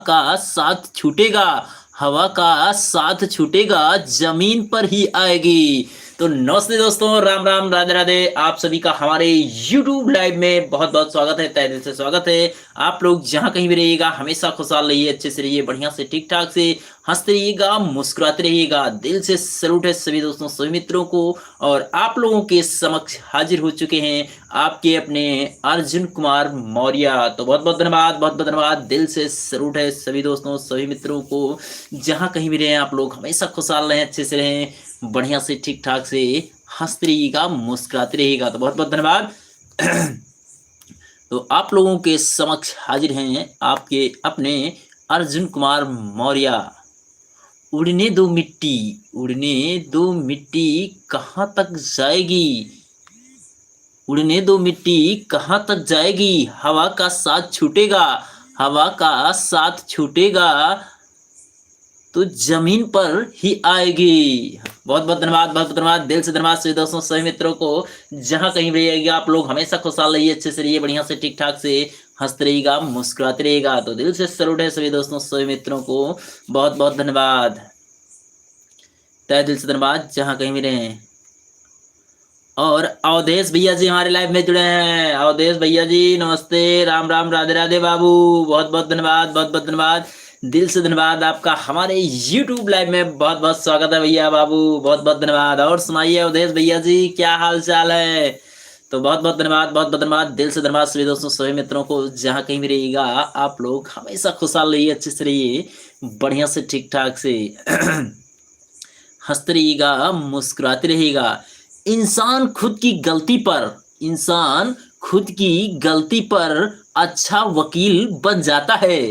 का साथ छूटेगा, हवा का साथ छूटेगा, जमीन पर ही आएगी। तो नमस्ते दोस्तों, राम राम, राधे राधे। आप सभी का हमारे YouTube लाइव में बहुत बहुत स्वागत है, तहे दिल से स्वागत है। आप लोग जहां कहीं भी रहिएगा हमेशा खुशहाल रहिए, अच्छे से रहिए, बढ़िया से ठीक ठाक से हंसते रहिएगा, मुस्कुराते रहिएगा। दिल से सैल्यूट है सभी दोस्तों, सभी मित्रों को। और आप लोगों के समक्ष हाजिर हो चुके हैं आपके अपने अर्जुन कुमार मौर्य। तो बहुत बहुत धन्यवाद, बहुत बहुत धन्यवाद। दिल से सैल्यूट है सभी दोस्तों, सभी मित्रों को। जहां कहीं भी रहें आप लोग हमेशा खुशहाल रहें, अच्छे से रहें, बढ़िया से ठीक ठाक से हंसते रहिएगा, मुस्कुराते रहिएगा। तो बहुत बहुत धन्यवाद। तो आप लोगों के समक्ष हाजिर हैं आपके अपने अर्जुन कुमार मौर्य। उड़ने दो मिट्टी, उड़ने दो मिट्टी, कहाँ तक जाएगी। उड़ने दो मिट्टी, कहाँ तक जाएगी, हवा का साथ छूटेगा, हवा का साथ छूटेगा, तो जमीन पर ही आएगी। बहुत बहुत धन्यवाद, बहुत बहुत धन्यवाद। दिल से धन्यवाद सभी दोस्तों, सभी मित्रों को। जहां कहीं भी रहिएगा आप लोग हमेशा खुशहाल रहिए, अच्छे से रहिए, बढ़िया से ठीक ठाक से हंसते रहिएगा, मुस्कुराते रहिएगा। तो दिल से सैल्यूट है सभी दोस्तों, सभी मित्रों को। बहुत बहुत धन्यवाद, तहे दिल से धन्यवाद, जहां कहीं भी रहें। और अवधेश भैया जी हमारे लाइव में जुड़े हैं। अवधेश भैया जी नमस्ते, राम राम, राधे राधे बाबू। बहुत बहुत धन्यवाद, बहुत बहुत धन्यवाद, दिल से धन्यवाद। आपका हमारे YouTube लाइव में बहुत बहुत स्वागत है भैया बाबू, बहुत बहुत धन्यवाद। और सुनाइए अवधेश भैया जी, क्या हाल चाल है। तो बहुत बहुत धन्यवाद, बहुत बहुत धन्यवाद, दिल से धन्यवाद सभी दोस्तों, सभी मित्रों को। जहाँ कहीं भी रहिएगा आप लोग हमेशा खुशहाल रहिए, अच्छे से रहिए, बढ़िया से ठीक ठाक से हंसते रहिएगा, मुस्कुराते रहिएगा। इंसान खुद की गलती पर, इंसान खुद की गलती पर अच्छा वकील बन जाता है।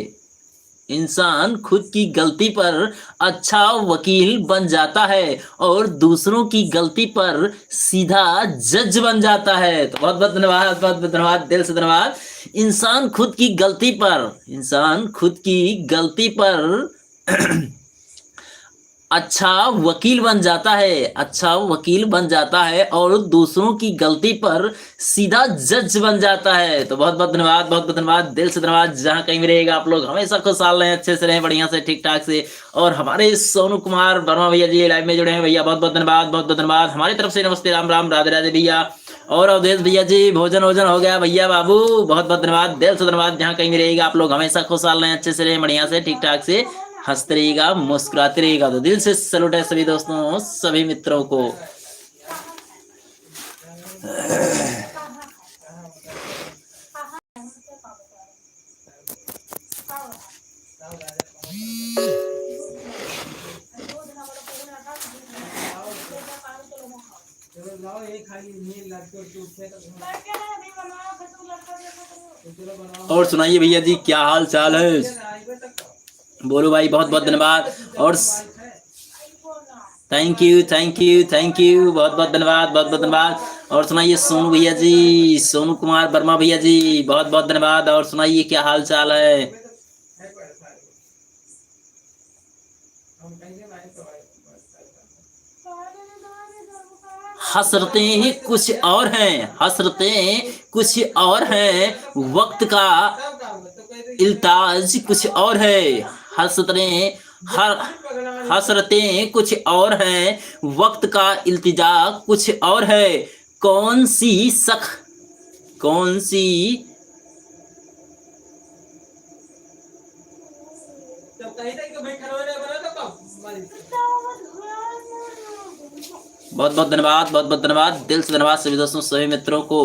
इंसान खुद की गलती पर अच्छा वकील बन जाता है और दूसरों की गलती पर सीधा जज बन जाता है। तो बहुत बहुत धन्यवाद, बहुत बहुत धन्यवाद, दिल से धन्यवाद। इंसान खुद की गलती पर, इंसान खुद की गलती पर अच्छा वकील बन जाता है, अच्छा वकील बन जाता है और दूसरों की गलती पर सीधा जज बन जाता है। तो बहुत बहुत धन्यवाद, बहुत बहुत धन्यवाद, दिल से धन्यवाद। जहां कहीं भी रहेगा आप लोग हमेशा खुशहाल रहें, अच्छे से रहें, बढ़िया से ठीक ठाक से। और हमारे सोनू कुमार वर्मा भैया जी लाइव में जुड़े हैं भैया, बहुत बहुत धन्यवाद, बहुत बहुत धन्यवाद। हमारी तरफ से नमस्ते, राम राम, राधे राधे भैया। और अवधेश भैया जी भोजन वोजन हो गया भैया बाबू, बहुत बहुत धन्यवाद, दिल से धन्यवाद। जहाँ कहीं भी रहेगा आप लोग हमेशा खुशहाल रहें, अच्छे से रहें, बढ़िया से ठीक ठाक से हंसते रहिएगा, मुस्कुराते रहिएगा। तो दिल से सैल्यूट है सभी दोस्तों, सभी मित्रों को। और सुनाइए भैया जी, क्या हाल चाल है। बोलो भाई, बहुत बहुत धन्यवाद। और thank you, thank you, thank you, बहुत बहुत धन्यवाद, बहुत बहुत धन्यवाद। और सुनाइए सोनू भैया जी, सोनू कुमार वर्मा भैया जी, बहुत बहुत धन्यवाद। और सुनाइए क्या हाल चाल है। हसरतें कुछ और हैं, हसरतें कुछ और हैं, वक्त का इल्ताज कुछ और है। हसरतें हर हसरतें कुछ और हैं, वक्त का इल्तिजा कुछ और है। कौन सी सख, कौन सी बहुत बहुत धन्यवाद, बहुत बहुत धन्यवाद, दिल से धन्यवाद सभी दोस्तों, सभी मित्रों को।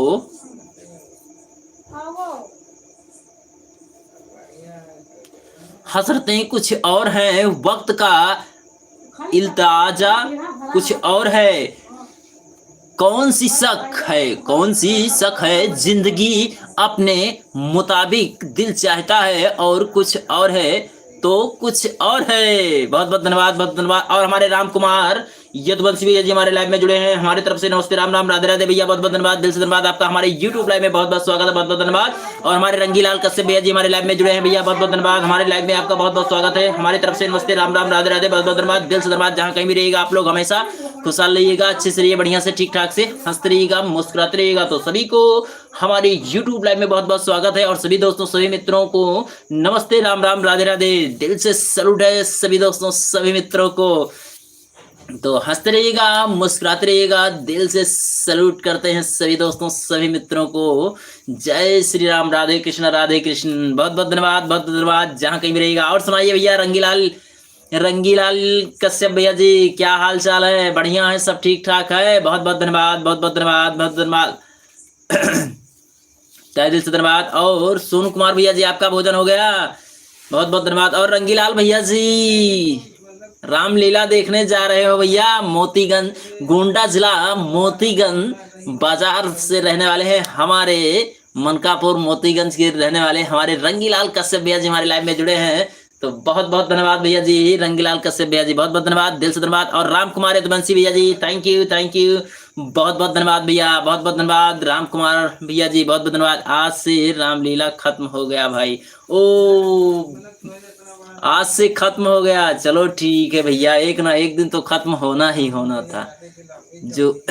हसरतें कुछ और हैं, वक्त का इल्ताजा कुछ और है। कौन सी शक है, कौन सी शक है, जिंदगी अपने मुताबिक दिल चाहता है और कुछ और है तो कुछ और है। बहुत बहुत धन्यवाद, बहुत धन्यवाद। और हमारे राम कुमार यदुवंशी भैया जी हमारे लाइव में जुड़े हैं, हमारी तरफ से नमस्ते, राम राम, राधे राधे भैया, बहुत बहुत धन्यवाद, दिल से धन्यवाद। आपका हमारे YouTube लाइव में बहुत बहुत स्वागत है, बहुत बहुत धन्यवाद। और हमारे रंगीलाल कश्यप भैया जी हमारे लाइव में जुड़े हैं भैया, बहुत बहुत धन्यवाद। हमारे लाइव में आपका बहुत बहुत स्वागत है, हमारी तरफ से नमस्ते, राम राम, राधे राधे, बहुत बहुत धन्यवाद, दिल से धन्यवाद। जहाँ कहीं भी रहेगा आप लोग हमेशा खुशहाल रहिएगा, अच्छे से रहिए, बढ़िया से ठीक ठाक से हंसते रहिएगा, मुस्कुराते रहिएगा। तो सभी को हमारे YouTube लाइव में बहुत बहुत स्वागत है और सभी दोस्तों सभी मित्रों को नमस्ते, राम राम, राधे राधे, दिल से सैल्यूट है सभी दोस्तों सभी मित्रों को। तो हंसते रहिएगा, मुस्कुराते रहिएगा, दिल से सैल्यूट करते हैं सभी दोस्तों सभी मित्रों को। जय श्री राम, राधे कृष्ण राधे कृष्ण। बहुत बहुत धन्यवाद, बहुत बहुत धन्यवाद जहाँ कहीं भी रहेगा। और सुनाइए भैया रंगीलाल कश्यप भैया जी, क्या हाल चाल है? बढ़िया है, सब ठीक ठाक है? बहुत बहुत धन्यवाद, बहुत बहुत धन्यवाद, बहुत धन्यवाद। तहे दिल से धन्यवाद। और सोनू कुमार भैया जी, आपका भोजन हो गया? बहुत बहुत धन्यवाद। और रंगीलाल भैया जी, रामलीला देखने जा रहे हो भैया? मोतीगंज, गोंडा जिला मोतीगंज बाजार से रहने वाले हैं हमारे, मनकापुर मोतीगंज के रहने वाले हमारे रंगीलाल कश्यप भैया जी हमारे लाइव में जुड़े हैं। तो बहुत बहुत धन्यवाद भैया जी, रंगीलाल कश्यप भैया जी, बहुत बहुत धन्यवाद, दिल से धन्यवाद। और राम कुमार यदुवंशी भैया जी, थैंक यू, बहुत बहुत धन्यवाद भैया, बहुत बहुत धन्यवाद। राम कुमार भैया जी, बहुत बहुत धन्यवाद। आज से रामलीला खत्म हो गया भाई। ओ, आज से खत्म हो गया, चलो ठीक है भैया, एक ना एक दिन तो खत्म होना ही होना था। जो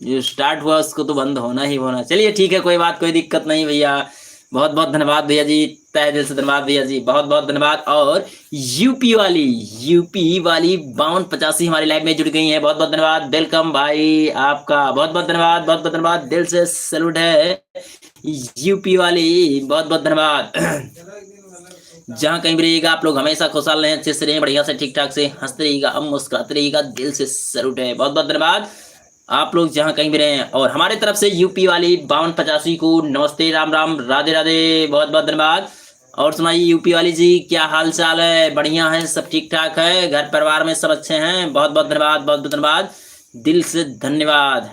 जो स्टार्ट हुआ उसको तो बंद होना ही होना। चलिए ठीक है, कोई बात, कोई दिक्कत नहीं भैया। बहुत बहुत धन्यवाद भैया जी, तहे दिल से धन्यवाद भैया जी, बहुत बहुत धन्यवाद। और यूपी वाली 5285 हमारी लाइव में जुड़ गई है, बहुत बहुत धन्यवाद, वेलकम भाई आपका, बहुत बहुत धन्यवाद, बहुत बहुत धन्यवाद, दिल से सैल्यूट है यूपी वाली, बहुत बहुत धन्यवाद। जहाँ कहीं भी रहिएगा आप लोग हमेशा खुशहाल रहें, अच्छे से रहें, बढ़िया से ठीक ठाक से हंसते रहिएगा, अब मुस्कुराते रहिएगा, दिल से सैल्यूट है, बहुत बहुत धन्यवाद आप लोग जहाँ कहीं भी रहें। और हमारे तरफ से यूपी वाली 5285 को नमस्ते, राम राम, राधे राधे, बहुत बहुत धन्यवाद। और सुनाइए यूपी वाली जी, क्या हाल चाल है? बढ़िया है, सब ठीक ठाक है, घर परिवार में सब अच्छे हैं? बहुत बहुत धन्यवाद, बहुत बहुत धन्यवाद, दिल से धन्यवाद।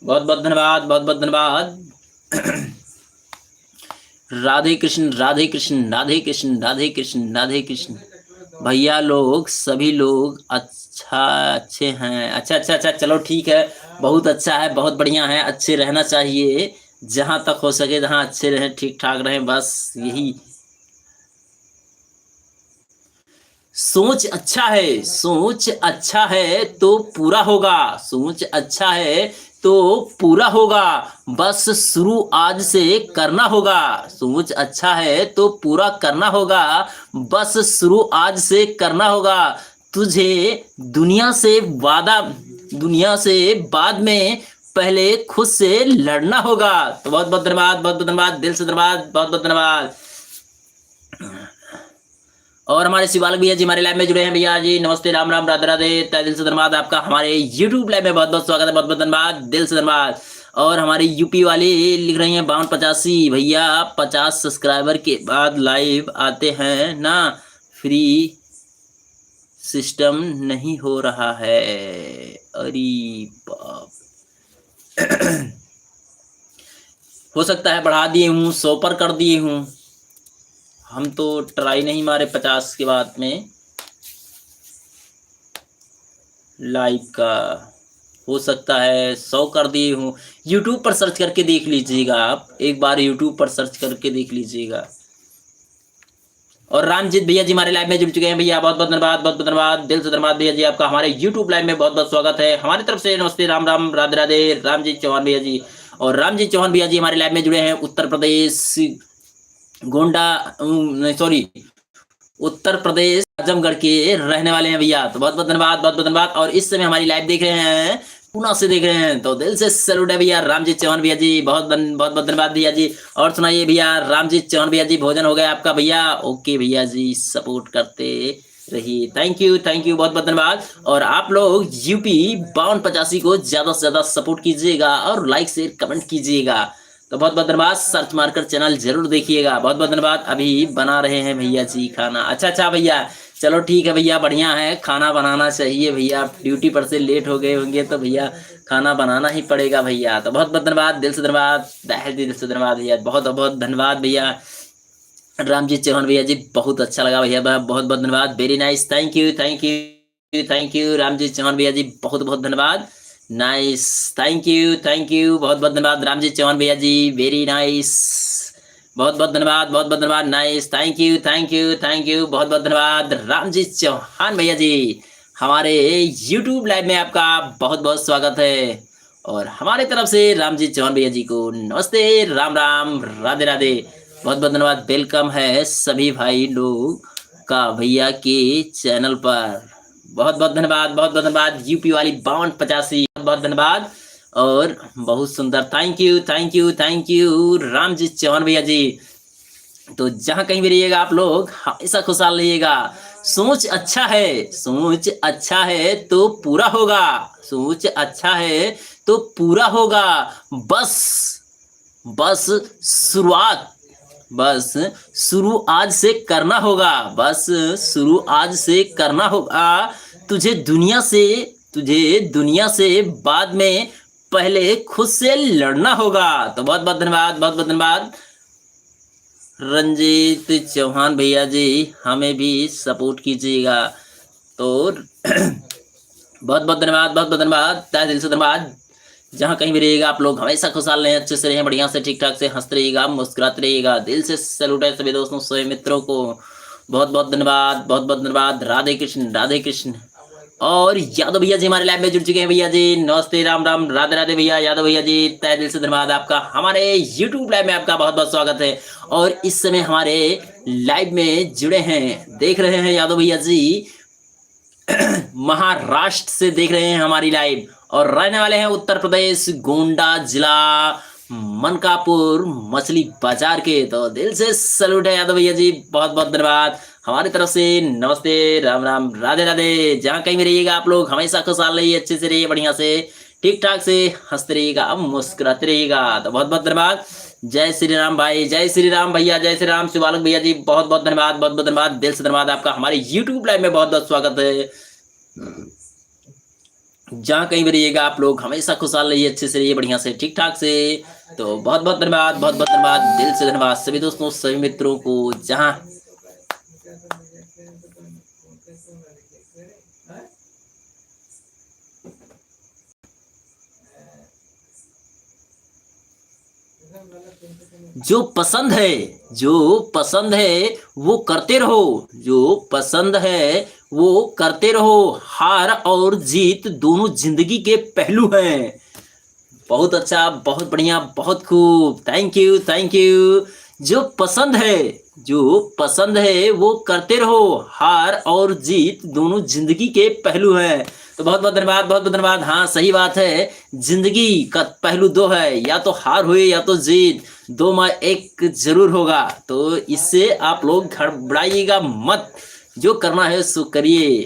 बहुत बहुत धन्यवाद, बहुत बहुत धन्यवाद। राधे कृष्ण राधे कृष्ण राधे कृष्ण राधे कृष्ण राधे कृष्ण। भैया लोग सभी लोग अच्छे हैं? अच्छा अच्छा अच्छा, चलो ठीक है, बहुत अच्छा है, बहुत बढ़िया है, अच्छे रहना चाहिए, जहाँ तक हो सके जहाँ अच्छे रहें, ठीक ठाक रहें, बस यही सोच अच्छा है तो पूरा होगा, सोच अच्छा है तो पूरा होगा, बस शुरू आज से करना होगा। सोच अच्छा है तो पूरा करना होगा, बस शुरू आज से करना होगा। तुझे दुनिया से बाद में पहले खुद से लड़ना होगा। तो बहुत बहुत धन्यवाद, बहुत बहुत धन्यवाद, दिल से धन्यवाद, बहुत बहुत धन्यवाद। और हमारे शिवालक भैया जी हमारे लाइव में जुड़े हैं भैया जी, नमस्ते, राम राम, राधे राधे, तहे दिल से धन्यवाद आपका, हमारे YouTube लाइव में बहुत बहुत स्वागत है, बहुत बहुत धन्यवाद, दिल से धन्यवाद। और हमारी यूपी वाले लिख रही हैं 5285 भैया, 50 सब्सक्राइबर के बाद लाइव आते हैं ना, फ्री सिस्टम नहीं हो रहा है। अरे बाप। हो सकता है बढ़ा दिए हूँ, 100 पर कर दिए हूँ, हम तो ट्राई नहीं मारे 50 के बाद में लाइव का। हो सकता है 100 कर दिए हूँ। YouTube पर सर्च करके देख लीजिएगा, आप एक बार YouTube पर सर्च करके देख लीजिएगा। और रामजीत भैया जी हमारे लाइव में जुड़ चुके हैं भैया, बहुत बहुत धन्यवाद, बहुत बहुत धन्यवाद, दिल से धन्यवाद भैया जी आपका, हमारे YouTube लाइव में बहुत बहुत स्वागत है, हमारी तरफ से नमस्ते, राम राम, राधे राधे, रामजीत चौहान भैया जी। और रामजीत चौहान भैया जी हमारे लाइव में जुड़े हैं उत्तर प्रदेश उत्तर प्रदेश आजमगढ़ के रहने वाले हैं भैया। तो बहुत बहुत धन्यवाद, बहुत बहुत धन्यवाद। और इस समय हमारी लाइव देख रहे हैं, पूना से देख रहे हैं, तो दिल से सैल्यूट है भैया रामजीत चौहान भैया जी, बहुत बहुत धन्यवाद भैया जी। और सुनाइए भैया रामजीत चौहान भैया जी, भोजन हो गया आपका भैया? ओके भैया जी, सपोर्ट करते रहिए, थैंक यू, बहुत बहुत धन्यवाद। और आप लोग यूपी 5285 को ज्यादा से ज्यादा सपोर्ट कीजिएगा और लाइक शेयर कमेंट कीजिएगा। तो बहुत बहुत धन्यवाद, सर्च मारकर चैनल जरूर देखिएगा, बहुत बहुत धन्यवाद। अभी बना रहे हैं भैया जी खाना? अच्छा अच्छा भैया, चलो ठीक है भैया, बढ़िया है, खाना बनाना चाहिए भैया, ड्यूटी पर से लेट हो गए होंगे तो भैया खाना बनाना ही पड़ेगा भैया। तो बहुत बहुत धन्यवाद, दिल से धन्यवाद, दिल से धन्यवाद भैया, बहुत बहुत धन्यवाद भैया रामजीत चौहान भैया जी, बहुत अच्छा लगा भैया, बहुत बहुत धन्यवाद, very nice, thank you Ramjit Chauhan भैया जी, बहुत बहुत धन्यवाद, नाइस, थैंक यू, बहुत बहुत धन्यवाद रामजी चौहान भैया जी, वेरी नाइस, बहुत बहुत धन्यवाद, बहुत बहुत धन्यवाद, नाइस, थैंक यू, बहुत बहुत धन्यवाद रामजी चौहान भैया जी। हमारे यूट्यूब लाइव में आपका बहुत बहुत स्वागत है और हमारे तरफ से रामजी चौहान भैया जी को नमस्ते, राम राम, राधे राधे, बहुत बहुत धन्यवाद, वेलकम है सभी भाई लोग का भैया के चैनल पर। बहुत बहुत धन्यवाद, बहुत बहुत धन्यवाद, यूपी वाली 5285, बहुत बहुत धन्यवाद और बहुत सुंदर, थैंक यू राम जी चौहान भैया जी। तो जहां कहीं भी रहिएगा आप लोग हमेशा खुशहाल रहिएगा। सोच अच्छा है तो पूरा होगा, सोच अच्छा है तो पूरा होगा। बस बस शुरुआत बस शुरू आज से करना होगा, बस शुरू आज से करना होगा। तुझे दुनिया से तुझे दुनिया से बाद में पहले खुद से लड़ना होगा। तो बहुत बहुत धन्यवाद, बहुत बहुत धन्यवाद रंजीत चौहान भैया जी, हमें भी सपोर्ट कीजिएगा। तो बहुत बहुत धन्यवाद, बहुत बहुत धन्यवाद, तहे दिल से धन्यवाद। जहाँ कहीं भी रहिएगा आप लोग हमेशा खुशहाल रहें, अच्छे से रहें, बढ़िया से ठीक ठाक से हंसते रहिएगा, मुस्कुराते रहिएगा। दिल से सैल्यूट है सभी दोस्तों, सभी मित्रों को बहुत बहुत धन्यवाद, बहुत बहुत धन्यवाद। राधे कृष्ण, राधे कृष्ण। और यादव भैया जी हमारे लाइव में जुड़ चुके हैं भैया जी, नमस्ते, राम राम, राधे राधे भैया, यादव भैया जी, तहे दिल से धन्यवाद आपका। हमारे यूट्यूब लाइव में आपका बहुत बहुत स्वागत है और इस समय हमारे लाइव में जुड़े हैं, देख रहे हैं यादव भैया जी महाराष्ट्र से देख रहे हैं हमारी लाइव और रहने वाले हैं उत्तर प्रदेश, गोंडा जिला, मनकापुर मछली बाजार के। तो दिल से सैल्यूट है यादव भैया जी, बहुत बहुत धन्यवाद, हमारी तरफ से नमस्ते, राम राम, राधे राधे। जहाँ कहीं भी रहिएगा आप लोग हमेशा खुशहाल रहिए, अच्छे से रहिए, बढ़िया से ठीक ठाक से हंसते रहिएगा, मुस्कुराते रहिएगा। तो बहुत बहुत धन्यवाद। जय श्री राम भाई, जय श्री राम भैया, जय श्री राम शिवालक भैया जी, बहुत बहुत धन्यवाद, बहुत बहुत धन्यवाद, दिल से धन्यवाद आपका। हमारे यूट्यूब लाइव में बहुत बहुत स्वागत है। जहाँ कहीं भी रहिएगा आप लोग हमेशा खुशहाल रहिए, अच्छे से रहिए, बढ़िया से ठीक ठाक से। तो बहुत बहुत धन्यवाद, बहुत बहुत धन्यवाद, दिल से धन्यवाद सभी दोस्तों, सभी मित्रों को। जहाँ जो पसंद है वो करते रहो, जो पसंद है वो करते रहो। हार और जीत दोनों जिंदगी के पहलू हैं। बहुत अच्छा, बहुत बढ़िया, बहुत खूब, थैंक यू। जो पसंद है वो करते रहो, हार और जीत दोनों जिंदगी के पहलू हैं। तो बहुत बहुत धन्यवाद, बहुत बहुत धन्यवाद। हाँ सही बात है, जिंदगी का पहलू दो है, या तो हार हुई या तो जीत, दो में एक जरूर होगा। तो इससे आप लोग घबराइएगा मत, जो करना है सो करिए।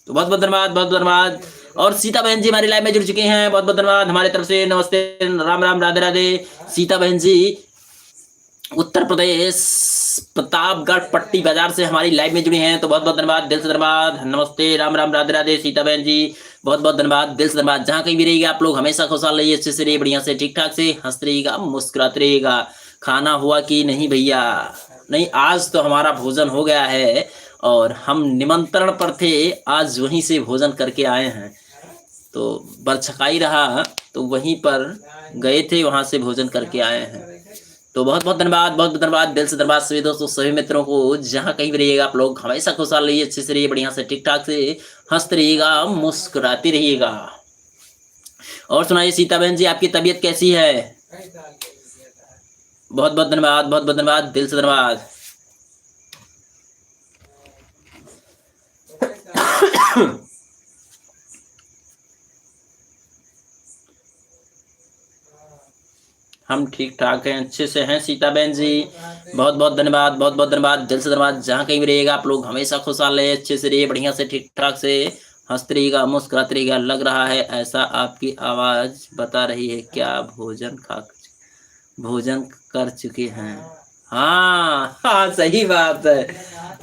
तो बहुत बहुत धन्यवाद, बहुत बहुत धन्यवाद। और सीता बहन जी हमारी लाइव में जुड़ चुके हैं, बहुत बहुत धन्यवाद हमारी तरफ से, नमस्ते, राम राम, राधे राधे। सीता बहन जी उत्तर प्रदेश प्रतापगढ़ पट्टी बाजार से हमारी लाइव में जुड़ी हैं, तो बहुत बहुत धन्यवाद, दिल से धन्यवाद, नमस्ते, राम राम, राधे राधे। सीता बहन जी बहुत बहुत धन्यवाद, दिल से धन्यवाद। जहाँ कहीं भी रहिएगा आप लोग हमेशा खुशहाल रहिए, अच्छे से रहिए, बढ़िया से ठीक ठाक से हंसते रहिएगा, मुस्कुराते रहिएगा। खाना हुआ कि नहीं भैया? नहीं, आज तो हमारा भोजन हो गया है और हम निमंत्रण पर थे, आज वहीं से भोजन करके आए हैं। तो बरछकाई रहा तो वहीं पर गए थे, वहां से भोजन करके आए हैं। तो बहुत बहुत धन्यवाद, बहुत बहुत धन्यवाद, दिल से धन्यवाद सभी दोस्तों, सभी मित्रों को। जहाँ कहीं भी रहिएगा आप लोग हमेशा खुशहाल रहिए, अच्छे से रहिए, बढ़िया से ठीक ठाक से हंसते रहिएगा, मुस्कुराते रहिएगा। और सुनाइए सीता बहन जी, आपकी तबीयत कैसी है? बहुत बहुत धन्यवाद, बहुत बहुत धन्यवाद, दिल से धन्यवाद। हम ठीक ठाक हैं, अच्छे से हैं सीता बहन जी, बहुत बहुत धन्यवाद, बहुत बहुत धन्यवाद, दिल से धन्यवाद। जहाँ कहीं भी रहिएगा आप लोग हमेशा खुशहाल रहे, अच्छे से रहिए, बढ़िया से ठीक ठाक से हंसते रहिएगा, मुस्कुराते रहिएगा। लग रहा है ऐसा आपकी आवाज़ बता रही है, क्या भोजन कर चुके हैं? हाँ हाँ सही बात है,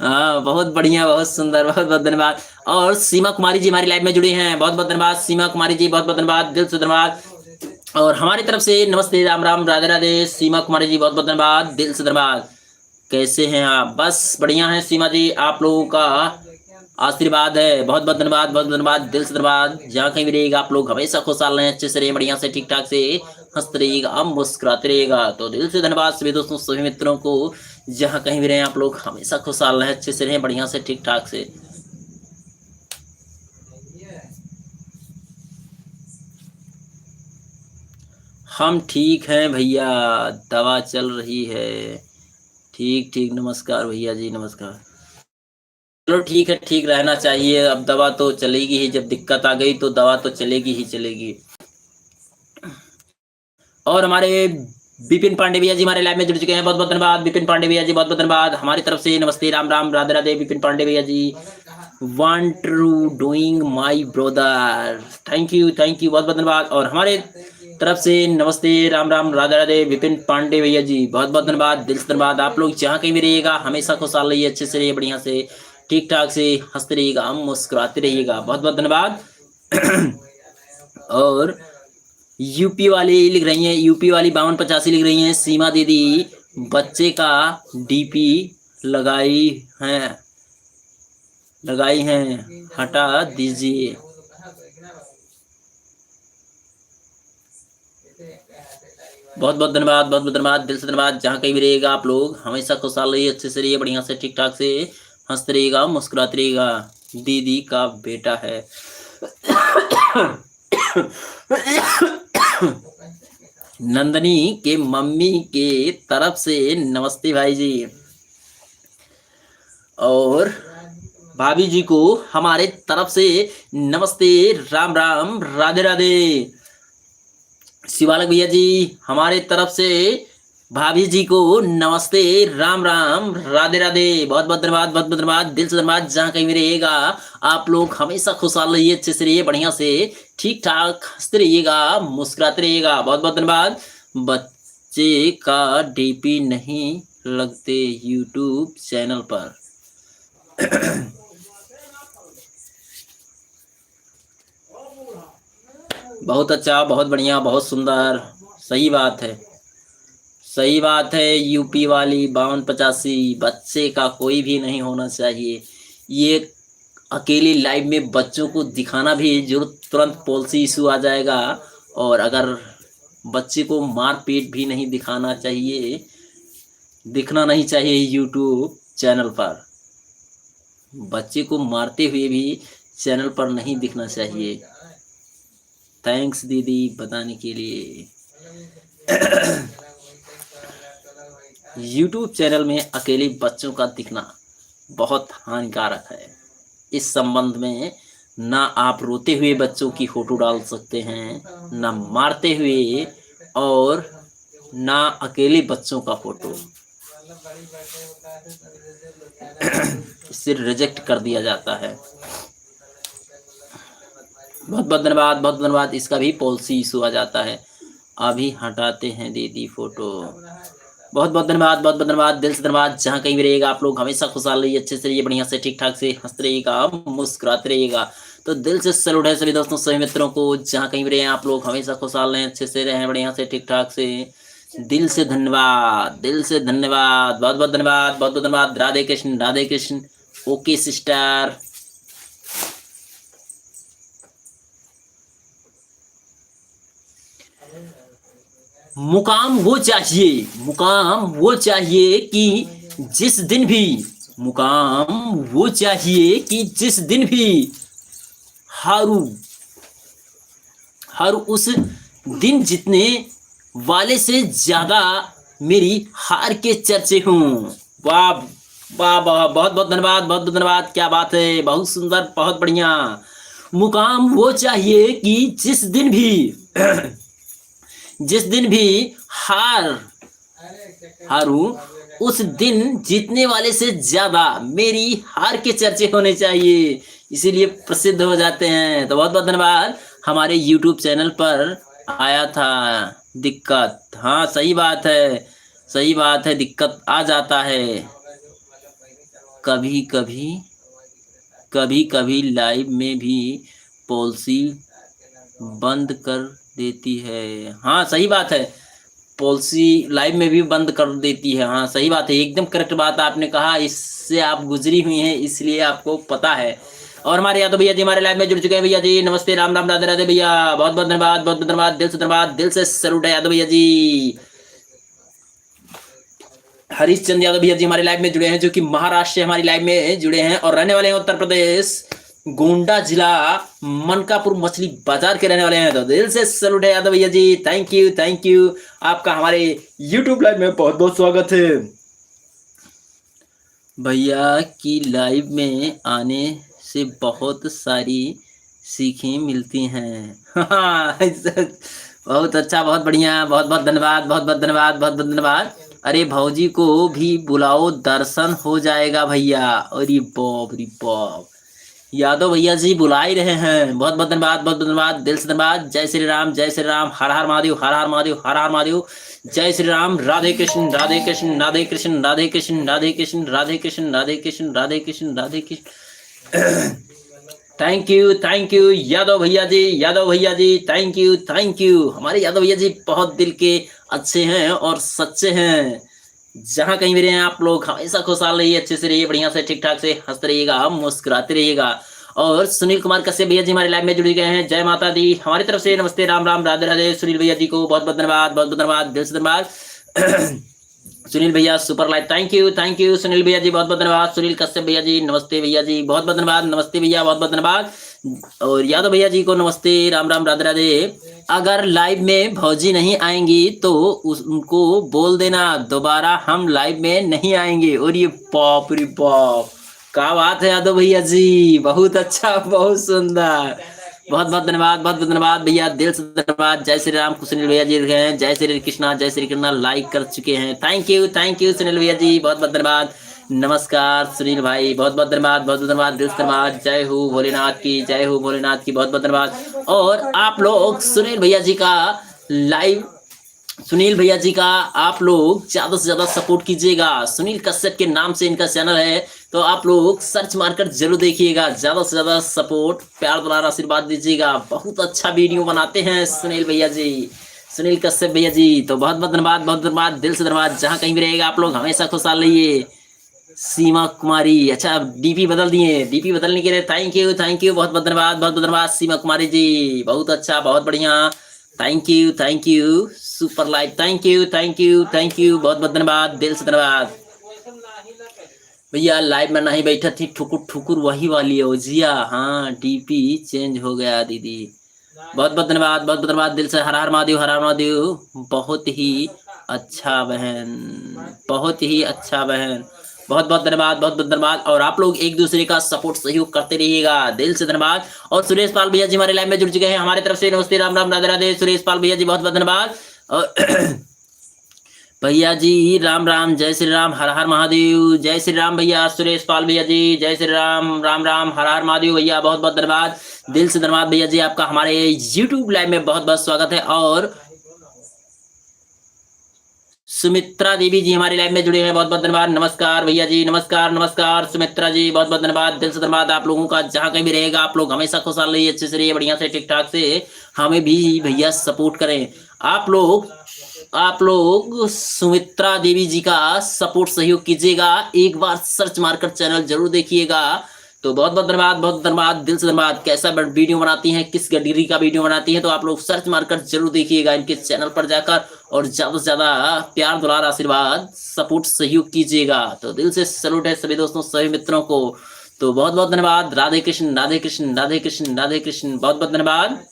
हाँ बहुत बढ़िया, बहुत सुंदर, बहुत बहुत धन्यवाद। और सीमा कुमारी जी हमारी लाइव में जुड़ी हैं, बहुत बहुत धन्यवाद सीमा कुमारी जी, बहुत बहुत धन्यवाद, दिल से धन्यवाद। और हमारी तरफ से नमस्ते, राम राम, राधे राधे। सीमा कुमारी जी बहुत बहुत धन्यवाद, दिल से धन्यवाद। कैसे हैं आप? बस बढ़िया हैं सीमा जी, आप लोगों का आशीर्वाद है। बहुत बहुत धन्यवाद, बहुत बहुत धन्यवाद, दिल से धन्यवाद। जहाँ कहीं भी रहिएगा आप लोग हमेशा खुशहाल रहें, अच्छे से रहें, बढ़िया से ठीक ठाक से हंसते रहिएगा, हम मुस्कुराते रहिएगा। तो दिल से धन्यवाद सभी दोस्तों, सभी मित्रों को। जहाँ कहीं भी रहें आप लोग हमेशा खुशहाल रहें, अच्छे से रहें, बढ़िया से ठीक ठाक से। हम ठीक हैं भैया, दवा चल रही है। ठीक ठीक, नमस्कार भैया जी, नमस्कार। चलो ठीक है, ठीक रहना चाहिए। अब दवा तो चलेगी ही, जब दिक्कत आ गई तो दवा तो चलेगी ही चलेगी। और हमारे विपिन पांडे भैया जी हमारे लाइव में जुड़ चुके हैं, बहुत बहुत धन्यवाद विपिन पांडे भैया जी, बहुत बहुत धन्यवाद हमारी तरफ से। नमस्ते, राम राम, राधे राधे विपिन पांडे भैया ji. Want to doing my brother, thank you, बहुत बहुत धन्यवाद। और हमारे तरफ से नमस्ते, राम राम, राधे राधे विपिन पांडे भैया जी, बहुत बहुत धन्यवाद, दिल से धन्यवाद। आप लोग जहाँ कहीं भी रहिएगा हमेशा खुशहाल रहिए, अच्छे से रहिए, बढ़िया से ठीक ठाक से हंसते रहिएगा, हम मुस्कुराते रहिएगा, बहुत बहुत धन्यवाद। और यूपी वाली लिख रही हैं, यूपी वाली 5285 लिख रही हैं, सीमा दीदी बच्चे का डीपी लगाई हैं, लगाई हैं, हटा दीजिए। बहुत बहुत धन्यवाद, बहुत बहुत धन्यवाद, दिल से धन्यवाद। जहाँ कहीं भी रहिएगा आप लोग हमेशा खुशहाल रहिए, अच्छे से रहिए, बढ़िया से ठीक ठाक से हंसते रहिएगा, मुस्कुराते रहिएगा। दीदी का बेटा है। नंदनी के मम्मी के तरफ से नमस्ते भाई जी। और भाभी जी को हमारे तरफ से नमस्ते, राम राम, राधे राधे। शिवालक भैया जी हमारे तरफ से भाभी जी को नमस्ते, राम राम, राधे राधे, बहुत बहुत धन्यवाद, बहुत बहुत धन्यवाद, दिल से धन्यवाद। जहाँ कहीं भी रहिएगा आप लोग हमेशा खुशहाल रहिए, अच्छे से रहिए, बढ़िया से ठीक ठाक हंसते रहिएगा, मुस्कुराते रहिएगा, बहुत बहुत धन्यवाद। बच्चे का डीपी नहीं लगते यूट्यूब चैनल पर। बहुत अच्छा, बहुत बढ़िया, बहुत सुंदर, सही बात है, सही बात है। यूपी वाली 5285 बच्चे का कोई भी नहीं होना चाहिए। ये अकेले लाइव में बच्चों को दिखाना भी जरूरत, तुरंत पॉलिसी इशू आ जाएगा। और अगर बच्चे को मार पीट भी नहीं दिखाना चाहिए, दिखना नहीं चाहिए यूट्यूब चैनल पर। बच्चे को मारते हुए भी चैनल पर नहीं दिखना चाहिए। थैंक्स दीदी बताने के लिए। यूट्यूब चैनल में अकेले बच्चों का दिखना बहुत हानिकारक है। इस संबंध में ना आप रोते हुए बच्चों की फोटो डाल सकते हैं, ना मारते हुए, और ना अकेले बच्चों का फोटो। इससे रिजेक्ट कर दिया जाता है। बहुत बहुत धन्यवाद, बहुत धन्यवाद। इसका भी पॉलिसी इशू आ जाता है। अभी हटाते हैं दीदी फोटो। बहुत बहुत धन्यवाद, बहुत बहुत धन्यवाद, दिल से धन्यवाद। जहाँ कहीं भी रहिएगा आप लोग हमेशा खुशहाल रहिए, अच्छे से रहिए, बढ़िया से ठीक ठाक से हंसते रहिएगा, मुस्कुराते रहिएगा। तो दिल से सैल्यूट है सभी दोस्तों, सभी मित्रों को। जहाँ कहीं भी रहे आप लोग हमेशा खुशहाल रहें, अच्छे से रहें, बढ़िया से ठीक ठाक से। दिल से धन्यवाद, दिल से धन्यवाद, बहुत बहुत धन्यवाद, बहुत बहुत धन्यवाद। राधे कृष्ण, राधे कृष्ण। Okay sister. मुकाम वो चाहिए, मुकाम वो चाहिए कि जिस दिन भी, मुकाम वो चाहिए कि जिस दिन भी हारू, हर उस दिन जीतने वाले से ज्यादा मेरी हार के चर्चे हों। वाह वाह वाह, बहुत बहुत धन्यवाद, बहुत बहुत धन्यवाद। क्या बात है, बहुत सुंदर, बहुत बढ़िया। मुकाम वो चाहिए कि जिस दिन भी जिस दिन भी हारूं उस दिन जीतने वाले से ज्यादा मेरी हार के चर्चे होने चाहिए, इसीलिए प्रसिद्ध हो जाते हैं। तो बहुत बहुत धन्यवाद। हमारे YouTube चैनल पर आया था दिक्कत, हाँ सही बात है, सही बात है, दिक्कत आ जाता है कभी कभी, कभी कभी लाइव में भी पॉलिसी बंद कर देती है। हाँ सही बात है, पॉलिसी लाइव में भी बंद कर देती है। हाँ सही बात है, एकदम करेक्ट बात आपने कहा, इससे आप गुजरी हुई हैं इसलिए आपको पता है। और हमारे यादव भैया जी हमारे लाइव में जुड़ चुके हैं। भैया जी नमस्ते, राम राम, राधे राधे भैया, बहुत बहुत धन्यवाद, बहुत बहुत धन्यवाद, दिल से धन्यवाद, दिल से सैल्यूट है यादव भैया जी। हरीश चंद यादव भैया जी हमारे लाइव में जुड़े हैं, जो कि महाराष्ट्र से हमारी लाइव में जुड़े हैं और रहने वाले हैं उत्तर प्रदेश गोंडा जिला मनकापुर मछली बाजार के रहने वाले हैं। तो दिल से सैल्यूट है यादव भैया ji, thank you thank you, आपका हमारे यूट्यूब लाइव में बहुत बहुत स्वागत है। भैया की लाइव में आने से बहुत सारी सीखें मिलती हैं। बहुत अच्छा, बहुत बढ़िया, बहुत बहुत धन्यवाद, बहुत बहुत धन्यवाद, बहुत बहुत धन्यवाद। अरे भौजी को भी बुलाओ, दर्शन हो जाएगा भैया। अरे बाप रे बाप, यादव भैया जी बुला ही रहे हैं। बहुत बहुत धन्यवाद, बहुत बहुत धन्यवाद, दिल से धन्यवाद। जय श्री राम, जय श्री राम, हर हर महादेव, हर हर महादेव, हर हर महादेव, जय श्री राम, राधे कृष्ण, राधे कृष्ण, राधे कृष्ण, राधे कृष्ण, राधे कृष्ण, राधे कृष्ण, राधे कृष्ण, राधे कृष्ण, राधे कृष्ण। थैंक यू यादव भैया जी, यादव भैया जी, थैंक यू। हमारे यादव भैया जी बहुत दिल के अच्छे हैं और सच्चे हैं। जहां कहीं भी रहे आप लोग हमेशा खुशहाल रहिए, अच्छे से रहिए, बढ़िया से, ठीक ठाक से हंसते रहिएगा, मुस्कुराते रहिएगा। और सुनील कुमार कश्यप भैया जी हमारे लाइव में जुड़ गए हैं। जय माता दी, हमारी तरफ से नमस्ते, राम राम, राधे राधे। सुनील भैया जी को बहुत बहुत धन्यवाद, बहुत बहुत धन्यवाद, दिल से धन्यवाद। सुनील भैया super live, thank you Sunil भैया जी, बहुत बहुत धन्यवाद। सुनील कश्यप भैया जी नमस्ते भैया जी, बहुत बहुत धन्यवाद, नमस्ते भैया, बहुत बहुत धन्यवाद। और यादव भैया जी को नमस्ते, राम राम, राधे राधे। अगर लाइव में भौजी नहीं आएंगी तो उनको बोल देना दोबारा हम लाइव में नहीं आएंगे। और ये बाप रे बाप, क्या बात है यादव भैया जी, बहुत अच्छा, बहुत सुंदर, बहुत बहुत धन्यवाद, बहुत बहुत धन्यवाद भैया, दिल से धन्यवाद। जय श्री राम, सुनील भैया जी हैं, जय श्री कृष्णा, जय श्री कृष्णा लाइक कर चुके हैं। थैंक यू सुनील भैया जी, बहुत बहुत धन्यवाद। नमस्कार सुनील भाई, बहुत बहुत धन्यवाद, बहुत बहुत धन्यवाद, दिल से धन्यवाद। जय हो भोलेनाथ की, जय हो भोलेनाथ की, बहुत बहुत धन्यवाद। और आप लोग सुनील भैया जी का लाइव, सुनील भैया जी का आप लोग ज्यादा से ज्यादा सपोर्ट कीजिएगा। सुनील कश्यप के नाम से इनका चैनल है, तो आप लोग सर्च मारकर जरूर देखिएगा। ज्यादा से ज्यादा सपोर्ट, प्यार दुलार, आशीर्वाद दीजिएगा। बहुत अच्छा वीडियो बनाते हैं सुनील भैया जी, सुनील कश्यप भैया जी। तो बहुत बहुत धन्यवाद, बहुत धन्यवाद, दिल से धन्यवाद। जहाँ कहीं भी रहेगा आप लोग हमेशा खुशहाल रहिए। सीमा कुमारी, अच्छा डीपी बदल दिए, डीपी बदलने के लिए थैंक यू, बहुत बहुत धन्यवाद, बहुत बहुत धन्यवाद सीमा कुमारी जी, बहुत अच्छा, बहुत बढ़िया, thank you super live, thank you, बहुत बहुत धन्यवाद, दिल से धन्यवाद। भैया लाइव में नहीं बैठा थी, ठुकुर ठुकुर वही वाली है जिया। हाँ डीपी चेंज हो गया दीदी, बहुत बहुत धन्यवाद, बहुत बहुत धन्यवाद, दिल से हर हर महादेव, हर हर महादेव। बहुत ही अच्छा बहन, बहुत ही अच्छा बहन, बहुत बहुत धन्यवाद, बहुत बहुत धन्यवाद। और आप लोग एक दूसरे का सपोर्ट सहयोग करते रहिएगा, दिल से धन्यवाद। और सुरेश पाल भैया जी हमारे लाइव में जुड़ चुके हैं, हमारे तरफ से नमस्ते, राम राम, राधे राधे। सुरेश पाल भैया जी बहुत बहुत धन्यवाद। और भैया जी राम राम, जय श्री राम, हर हर महादेव, जय श्री राम भैया। सुरेश पाल भैया जी जय श्री राम, राम राम, हर हर महादेव भैया, बहुत बहुत धन्यवाद, दिल से धन्यवाद भैया जी। आपका हमारे यूट्यूब लाइव में बहुत बहुत स्वागत है। और सुमित्रा देवी जी हमारे लाइव में जुड़े हैं, बहुत बहुत धन्यवाद। नमस्कार भैया जी, नमस्कार सुमित्रा जी, बहुत बहुत धन्यवाद, दिल से धन्यवाद आप लोगों का। जहां कहीं भी रहेगा आप लोग हमेशा खुशहाल रहिए, अच्छे से रहिए, बढ़िया से, ठीक ठाक से, हमें भी भैया सपोर्ट करें। आप लोग सुमित्रा देवी जी का सपोर्ट सहयोग कीजिएगा, एक बार सर्च मारकर चैनल जरूर देखिएगा। तो बहुत बहुत धन्यवाद, बहुत धन्यवाद, दिल से धन्यवाद। कैसा वीडियो बनाती हैं, किस कैटेगरी का वीडियो बनाती हैं, तो आप लोग सर्च मारकर जरूर देखिएगा इनके चैनल पर जाकर, और ज्यादा से ज्यादा प्यार दुलार आशीर्वाद सपोर्ट सहयोग कीजिएगा। तो दिल से सैल्यूट है सभी दोस्तों, सभी मित्रों को। तो बहुत बहुत धन्यवाद, राधे कृष्ण, राधे कृष्ण, राधे कृष्ण, राधे कृष्ण, बहुत बहुत धन्यवाद।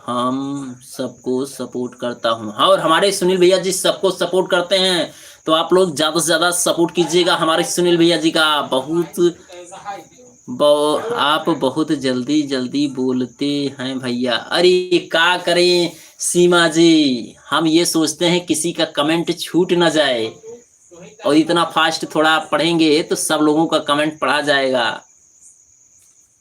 हम सबको सपोर्ट करता हूँ। हाँ, और हमारे सुनील भैया जी सबको सपोर्ट करते हैं, तो आप लोग ज्यादा से ज्यादा सपोर्ट कीजिएगा हमारे सुनील भैया जी का। आप बहुत जल्दी जल्दी बोलते हैं भैया। अरे क्या करें सीमा जी, हम ये सोचते हैं किसी का कमेंट छूट ना जाए, और इतना फास्ट थोड़ा पढ़ेंगे तो सब लोगों का कमेंट पढ़ा जाएगा।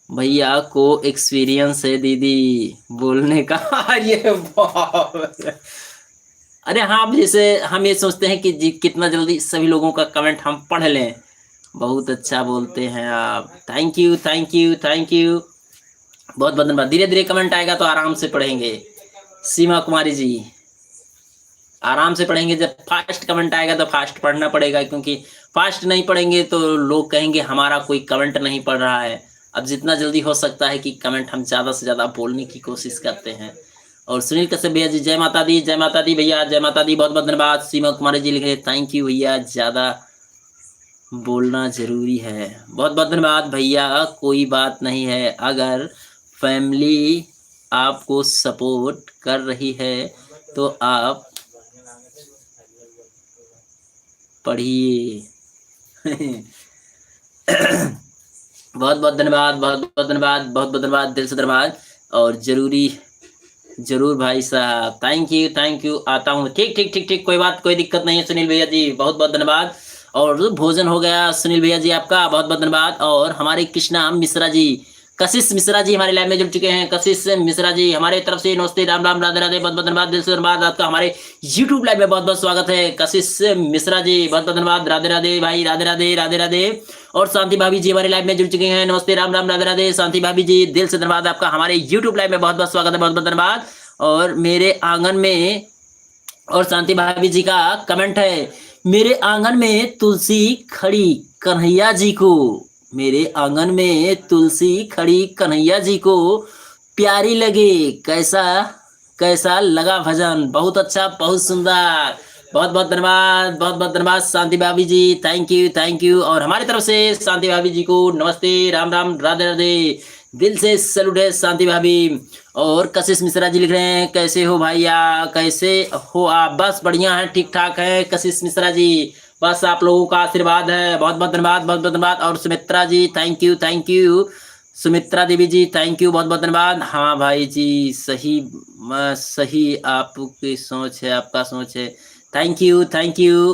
भैया को एक्सपीरियंस है दीदी बोलने का। ये अरे हाँ, जैसे हम ये सोचते हैं कि कितना जल्दी सभी लोगों का कमेंट हम पढ़ लें, बहुत अच्छा बोलते हैं आप। Thank you, thank you, thank you. बहुत बहुत धन्यवाद। धीरे धीरे कमेंट आएगा तो आराम से पढ़ेंगे। सीमा कुमारी जी, आराम से पढ़ेंगे। जब फास्ट कमेंट आएगा तो फास्ट पढ़ना पड़ेगा, क्योंकि फास्ट नहीं पढ़ेंगे तो लोग कहेंगे हमारा कोई कमेंट नहीं पढ़ रहा है। अब जितना जल्दी हो सकता है कि कमेंट हम ज़्यादा से ज़्यादा बोलने की कोशिश करते हैं। और सुनील कश्यप भैया जी, जय माता दी, जय माता दी भैया, जय माता दी, बहुत बहुत धन्यवाद। सीमा कुमारी जी लिखे थैंक यू भैया, ज़्यादा बोलना ज़रूरी है। बहुत बहुत धन्यवाद भैया, कोई बात नहीं है। अगर फैमिली आपको सपोर्ट कर रही है तो आप पढ़िए। बहुत बहुत धन्यवाद, बहुत बहुत धन्यवाद, बहुत बहुत धन्यवाद, दिल से धन्यवाद। और जरूरी जरूर भाई साहब, थैंक यू, आता हूँ। ठीक ठीक ठीक ठीक, कोई बात, कोई दिक्कत नहीं है सुनील भैया जी, बहुत बहुत धन्यवाद। और भोजन हो गया सुनील भैया जी आपका, बहुत बहुत धन्यवाद। और हमारे कृष्णा मिश्रा जी, कशिश मिश्रा जी हमारे लाइव में जुड़ चुके हैं। कशिश मिश्रा जी हमारे तरफ से नमस्ते, राम राम, राधे राधे, बहुत बहुत धन्यवाद, दिल से धन्यवाद आपका। हमारे यूट्यूब लाइव में बहुत बहुत स्वागत है कशिश मिश्रा जी, बहुत बहुत धन्यवाद। राधे राधे भाई, राधे राधे, राधे राधे। और शांति भाभी जी हमारे लाइव में जुड़ चुके हैं। नमस्ते, राम राम, राधे राधे, शांति भाभी जी, दिल से धन्यवाद आपका। हमारे यूट्यूब लाइव में बहुत बहुत स्वागत है, बहुत बहुत धन्यवाद। और मेरे आंगन में, और शांति भाभी जी का कमेंट है, मेरे आंगन में तुलसी खड़ी कन्हैया जी को, मेरे आंगन में तुलसी खड़ी कन्हैया जी को प्यारी लगे, कैसा कैसा लगा भजन, बहुत अच्छा, बहुत सुंदर। बहुत बहुत धन्यवाद, बहुत बहुत धन्यवाद शांति भाभी जी, थैंक यू, थैंक यू। और हमारी तरफ से शांति भाभी जी को नमस्ते, राम राम, राधे राधे, दिल से सैल्यूट है शांति भाभी। और कशिश मिश्रा जी लिख रहे हैं, कैसे हो भैया, कैसे हो आप? बस बढ़िया है, ठीक ठाक है कशिश मिश्रा जी, बस आप लोगों का आशीर्वाद है। बहुत बहुत धन्यवाद, बहुत बहुत धन्यवाद। और Sumitra ji, thank you, thank you. Sumitra Devi ji, thank you, बहुत बहुत धन्यवाद। हाँ भाई जी, सही, सही आपकी सोच है, आपका सोच है। Thank you, thank you.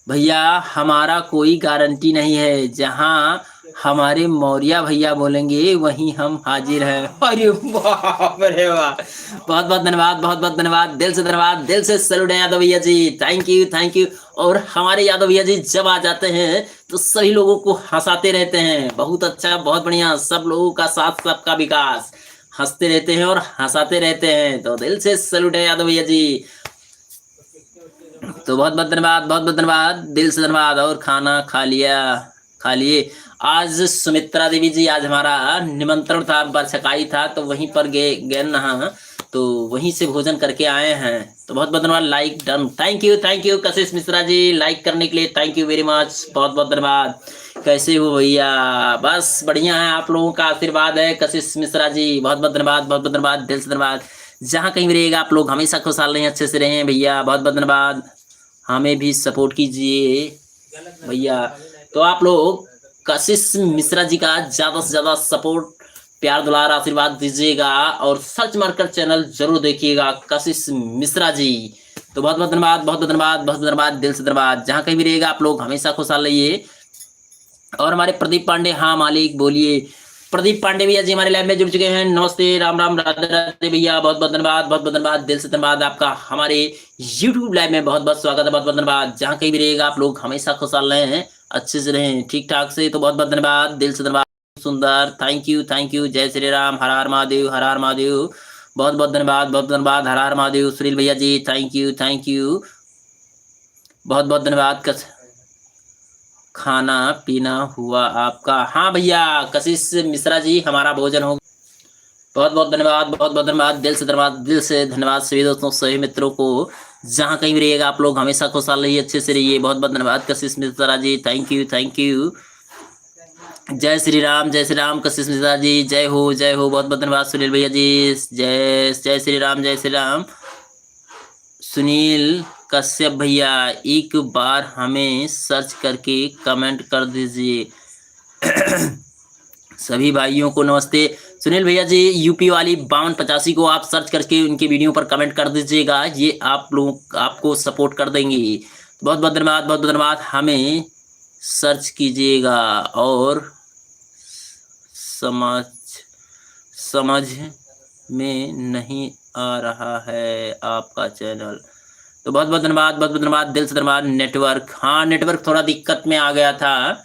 भैया हमारा कोई गारंटी नहीं है, जहाँ हमारे मौर्या भैया बोलेंगे वहीं हम हाजिर हैं। अरे बाप रे वाह, बहुत बहुत धन्यवाद, बहुत बहुत धन्यवाद, दिल से धन्यवाद, दिल से सैल्यूट है यादव भैया ji, thank you, thank you. और हमारे यादव भैया जी जब आ जाते हैं तो सभी लोगों को हंसाते रहते हैं, बहुत अच्छा, बहुत बढ़िया, सब लोगों का साथ, सबका विकास, हंसते रहते हैं और हंसाते रहते हैं, तो दिल से सैल्यूट है यादव भैया जी। तो बहुत बहुत धन्यवाद, बहुत बहुत धन्यवाद, दिल से धन्यवाद। और खाना खा लिया, खा लिए। आज सुमित्रा देवी जी, आज हमारा निमंत्रण था, बरछकाई था, तो वहीं पर गए नहा, तो वहीं से भोजन करके आए हैं। तो बहुत बहुत धन्यवाद, like done, thank you Kashish Mishra ji, like करने के लिए थैंक यू वेरी मच, बहुत बहुत धन्यवाद। कैसे हो भैया? बस बढ़िया है, आप लोगों का आशीर्वाद है कशिश मिश्रा जी, बहुत बहुत धन्यवाद, बहुत बहुत धन्यवाद, दिल से धन्यवाद। जहाँ कहीं भी रहेगा आप लोग हमेशा खुशहाल रहें, अच्छे से रहें भैया, बहुत बहुत धन्यवाद। हमें भी सपोर्ट कीजिए भैया। तो आप लोग कशिश मिश्रा जी का ज़्यादा से ज़्यादा सपोर्ट, प्यार दुलार, आशीर्वाद दीजिएगा। और सर्च मारकर चैनल जरूर देखिएगा कशिश मिश्रा जी। तो बहुत बहुत धन्यवाद, बहुत बहुत धन्यवाद, बहुत बहुत धन्यवाद, दिल से धन्यवाद। जहाँ कहीं भी रहेगा आप लोग हमेशा खुशहाल रहिए। और हमारे प्रदीप पांडे, हाँ मालिक बोलिए। प्रदीप पांडे भैया जी हमारे लाइव में जुड़ चुके हैं। नमस्ते, राम राम, राधे राधे भैया, बहुत बहुत धन्यवाद, बहुत बहुत धन्यवाद, दिल से धन्यवाद आपका। हमारे यूट्यूब लाइव में बहुत बहुत स्वागत है, बहुत बहुत धन्यवाद। जहाँ कहीं भी रहेगा आप लोग हमेशा खुशहाल रहें, अच्छे से रहें, ठीक ठाक से। तो बहुत बहुत धन्यवाद, दिल से धन्यवाद, सुंदर, थैंक यू, थैंक यू। जय श्री राम, हर हर महादेव, हर हर महादेव, बहुत बहुत धन्यवाद, बहुत धन्यवाद, हर हर महादेव। सुनील भैया ji, thank you, thank you, बहुत बहुत धन्यवाद। खाना पीना हुआ आपका? हाँ भैया कशिश मिश्रा जी, हमारा भोजन हो। बहुत बहुत धन्यवाद, बहुत बहुत धन्यवाद, दिल से धन्यवाद, दिल से धन्यवाद सभी दोस्तों, सभी मित्रों को। जहाँ कहीं भी रहिएगा आप लोग हमेशा खुशहाल रहिए, अच्छे से रहिए। बहुत बहुत धन्यवाद कशिश Mishra ji, thank you, thank you. जय श्री राम, जय श्री राम कशिश मिश्रा जी, जय हो, जय हो, बहुत बहुत धन्यवाद सुनील भैया जी, जय जय श्री राम, जय श्री राम। सुनील कश्यप भैया, एक बार हमें सर्च करके कमेंट कर दीजिए। सभी भाइयों को नमस्ते। सुनील भैया जी, यूपी वाली 5285 को आप सर्च करके उनके वीडियो पर कमेंट कर दीजिएगा, ये आप लोग आपको सपोर्ट कर देंगे। बहुत बहुत धन्यवाद, बहुत बहुत धन्यवाद। हमें सर्च कीजिएगा और समझ समझ में नहीं आ रहा है आपका चैनल। तो बहुत बहुत धन्यवाद, बहुत बहुत धन्यवाद, दिल से धन्यवाद। नेटवर्क, हाँ नेटवर्क थोड़ा दिक्कत में आ गया था।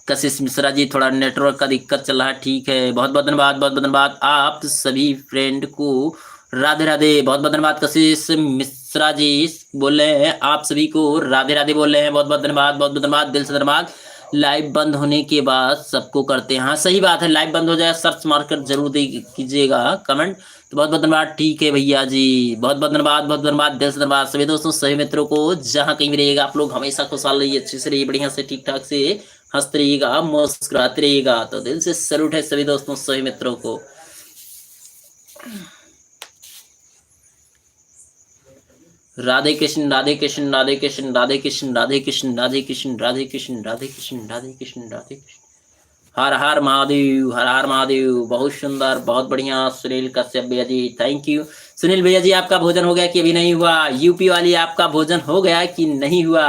कशिश मिश्रा जी थोड़ा नेटवर्क का दिक्कत चल रहा है, ठीक है। बहुत बहुत धन्यवाद, बहुत बहुत धन्यवाद आप सभी फ्रेंड को। राधे राधे, बहुत बहुत धन्यवाद। कशिश मिश्रा जी बोल रहे हैं आप सभी को राधे राधे बोल रहे हैं, बहुत बहुत धन्यवाद, बहुत बहुत धन्यवाद, दिल से धन्यवाद। लाइव बंद होने के बाद सबको करते हैं, हाँ सही बात है, लाइव बंद हो जाए सर्च मारकर जरूर कीजिएगा कमेंट। तो बहुत बहुत धन्यवाद, ठीक है भैया जी, बहुत बहुत धन्यवाद, बहुत धन्यवाद, दिल से धन्यवाद सभी दोस्तों सभी मित्रों को। जहाँ कहीं भी रहिएगा आप लोग हमेशा खुशहाल रहिए, अच्छे से रहिए, बढ़िया से ठीक ठाक से हंसते रहिएगा, मुस्कुराते रहिएगा। तो दिल से सैल्यूट है सभी दोस्तों सभी मित्रों को। राधे कृष्ण, राधे कृष्ण, राधे कृष्ण, राधे कृष्ण, राधे कृष्ण, राधे कृष्ण, राधे कृष्ण, राधे कृष्ण, राधे कृष्ण, राधे कृष्ण। हर हर महादेव, हर हर महादेव। बहुत सुंदर, बहुत बढ़िया। सुनील कश्यप भैया जी थैंक यू। सुनील भैया जी आपका भोजन हो गया कि अभी नहीं हुआ? यूपी वाली आपका भोजन हो गया कि नहीं हुआ?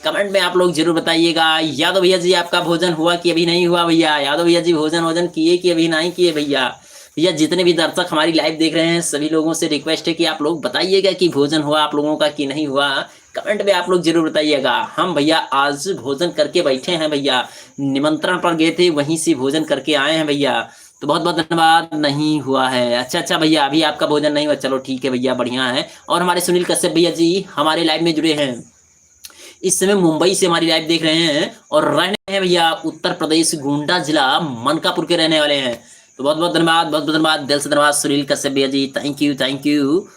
कमेंट में आप लोग जरूर बताइएगा। यादव भैया जी आपका भोजन हुआ कि अभी नहीं हुआ? भैया यादव भैया जी भोजन किए कि अभी नहीं किए? भैया भैया जितने भी दर्शक हमारी लाइव देख रहे हैं सभी लोगों से रिक्वेस्ट है कि आप लोग बताइएगा कि भोजन हुआ आप लोगों का कि नहीं हुआ। कमेंट में आप लोग जरूर बताइएगा। हम भैया आज भोजन करके बैठे हैं भैया, निमंत्रण पर गए थे वहीं से भोजन करके आए हैं भैया। तो बहुत बहुत धन्यवाद। नहीं हुआ है, अच्छा भैया अभी आपका भोजन नहीं हुआ, चलो ठीक है भैया बढ़िया है। और हमारे सुनील कश्यप भैया जी हमारे लाइव में जुड़े हैं, इस समय मुंबई से हमारी लाइव देख रहे हैं और रहने हैं भैया उत्तर प्रदेश गोंडा जिला मनकापुर के रहने वाले हैं। तो बहुत बहुत धन्यवाद, बहुत बहुत धन्यवाद, दिल से धन्यवाद सुनील कश्यप भैया ji, thank you thank you.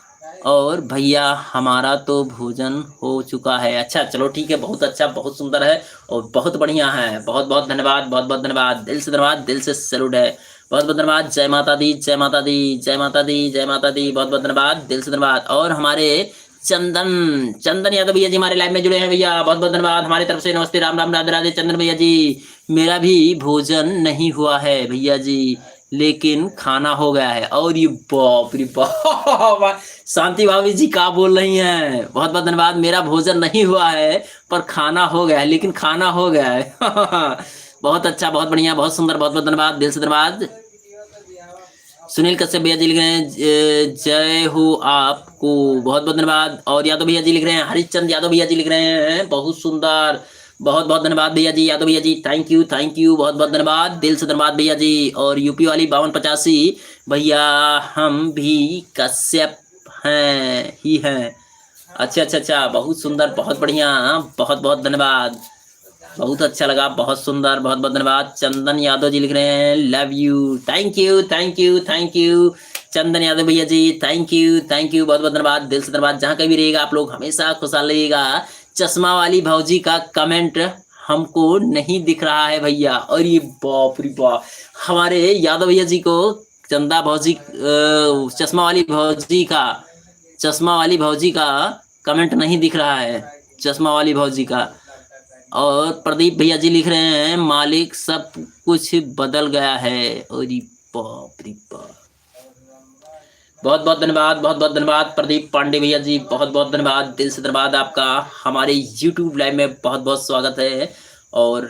और भैया हमारा तो भोजन हो चुका है, अच्छा चलो ठीक है, बहुत अच्छा, बहुत सुंदर है और बहुत बढ़िया है। बहुत बहुत धन्यवाद, बहुत बहुत धन्यवाद, दिल से धन्यवाद, दिल से सैल्यूट है। बहुत बहुत धन्यवाद। जय माता दी, जय माता दी, जय माता दी, जय माता दी। बहुत बहुत धन्यवाद, दिल से धन्यवाद। और हमारे चंदन यादव भैया जी हमारे लाइव में जुड़े हैं भैया, बहुत बहुत धन्यवाद। हमारी तरफ से नमस्ते, राम राम, राधे राधे। चंदन भैया जी मेरा भी भोजन नहीं हुआ है भैया जी, लेकिन खाना हो गया है। और ये बाप रे बाप, शांति भाभी जी क्या बोल रही हैं? बहुत बहुत धन्यवाद। मेरा भोजन नहीं हुआ है पर खाना हो गया है, लेकिन खाना हो गया है बहुत अच्छा, बहुत बढ़िया, बहुत सुंदर, बहुत बहुत धन्यवाद, दिल से धन्यवाद। सुनील कश्यप भैया जी लिख रहे हैं जय हो आपको, बहुत बहुत धन्यवाद। और यादव भैया जी लिख रहे हैं, हरिश्चंद यादव भैया जी लिख रहे हैं बहुत सुंदर, बहुत बहुत धन्यवाद भैया जी, यादव भैया जी थैंक यू बहुत बहुत धन्यवाद, दिल से धन्यवाद भैया जी। और यूपी वाली 5285 भैया हम भी कश्यप हैं ही हैं, अच्छा, बहुत सुंदर, बहुत बढ़िया, बहुत बहुत धन्यवाद, बहुत अच्छा लगा, बहुत सुंदर, बहुत बहुत धन्यवाद। चंदन यादव जी लिख रहे हैं love you, thank you Chandan Yadav भैया जी, थैंक यू बहुत बहुत धन्यवाद, दिल से धन्यवाद। जहाँ कहीं भी रहिएगा आप लोग हमेशा खुशहाल रहिएगा। चश्मा वाली भौजी का कमेंट हमको नहीं दिख रहा है भैया, और ये बाप रे बाप, हमारे यादव भैया जी को चंदा भौजी चश्मा वाली भौजी का कमेंट नहीं दिख रहा है, चश्मा वाली भौजी का। और प्रदीप भैया जी लिख रहे हैं मालिक सब कुछ बदल गया है, और बाप रे बाप, बहुत बहुत धन्यवाद, बहुत बहुत धन्यवाद प्रदीप पांडे भैया जी, बहुत बहुत धन्यवाद, दिल से धन्यवाद आपका। हमारे YouTube लाइव में बहुत बहुत स्वागत है। और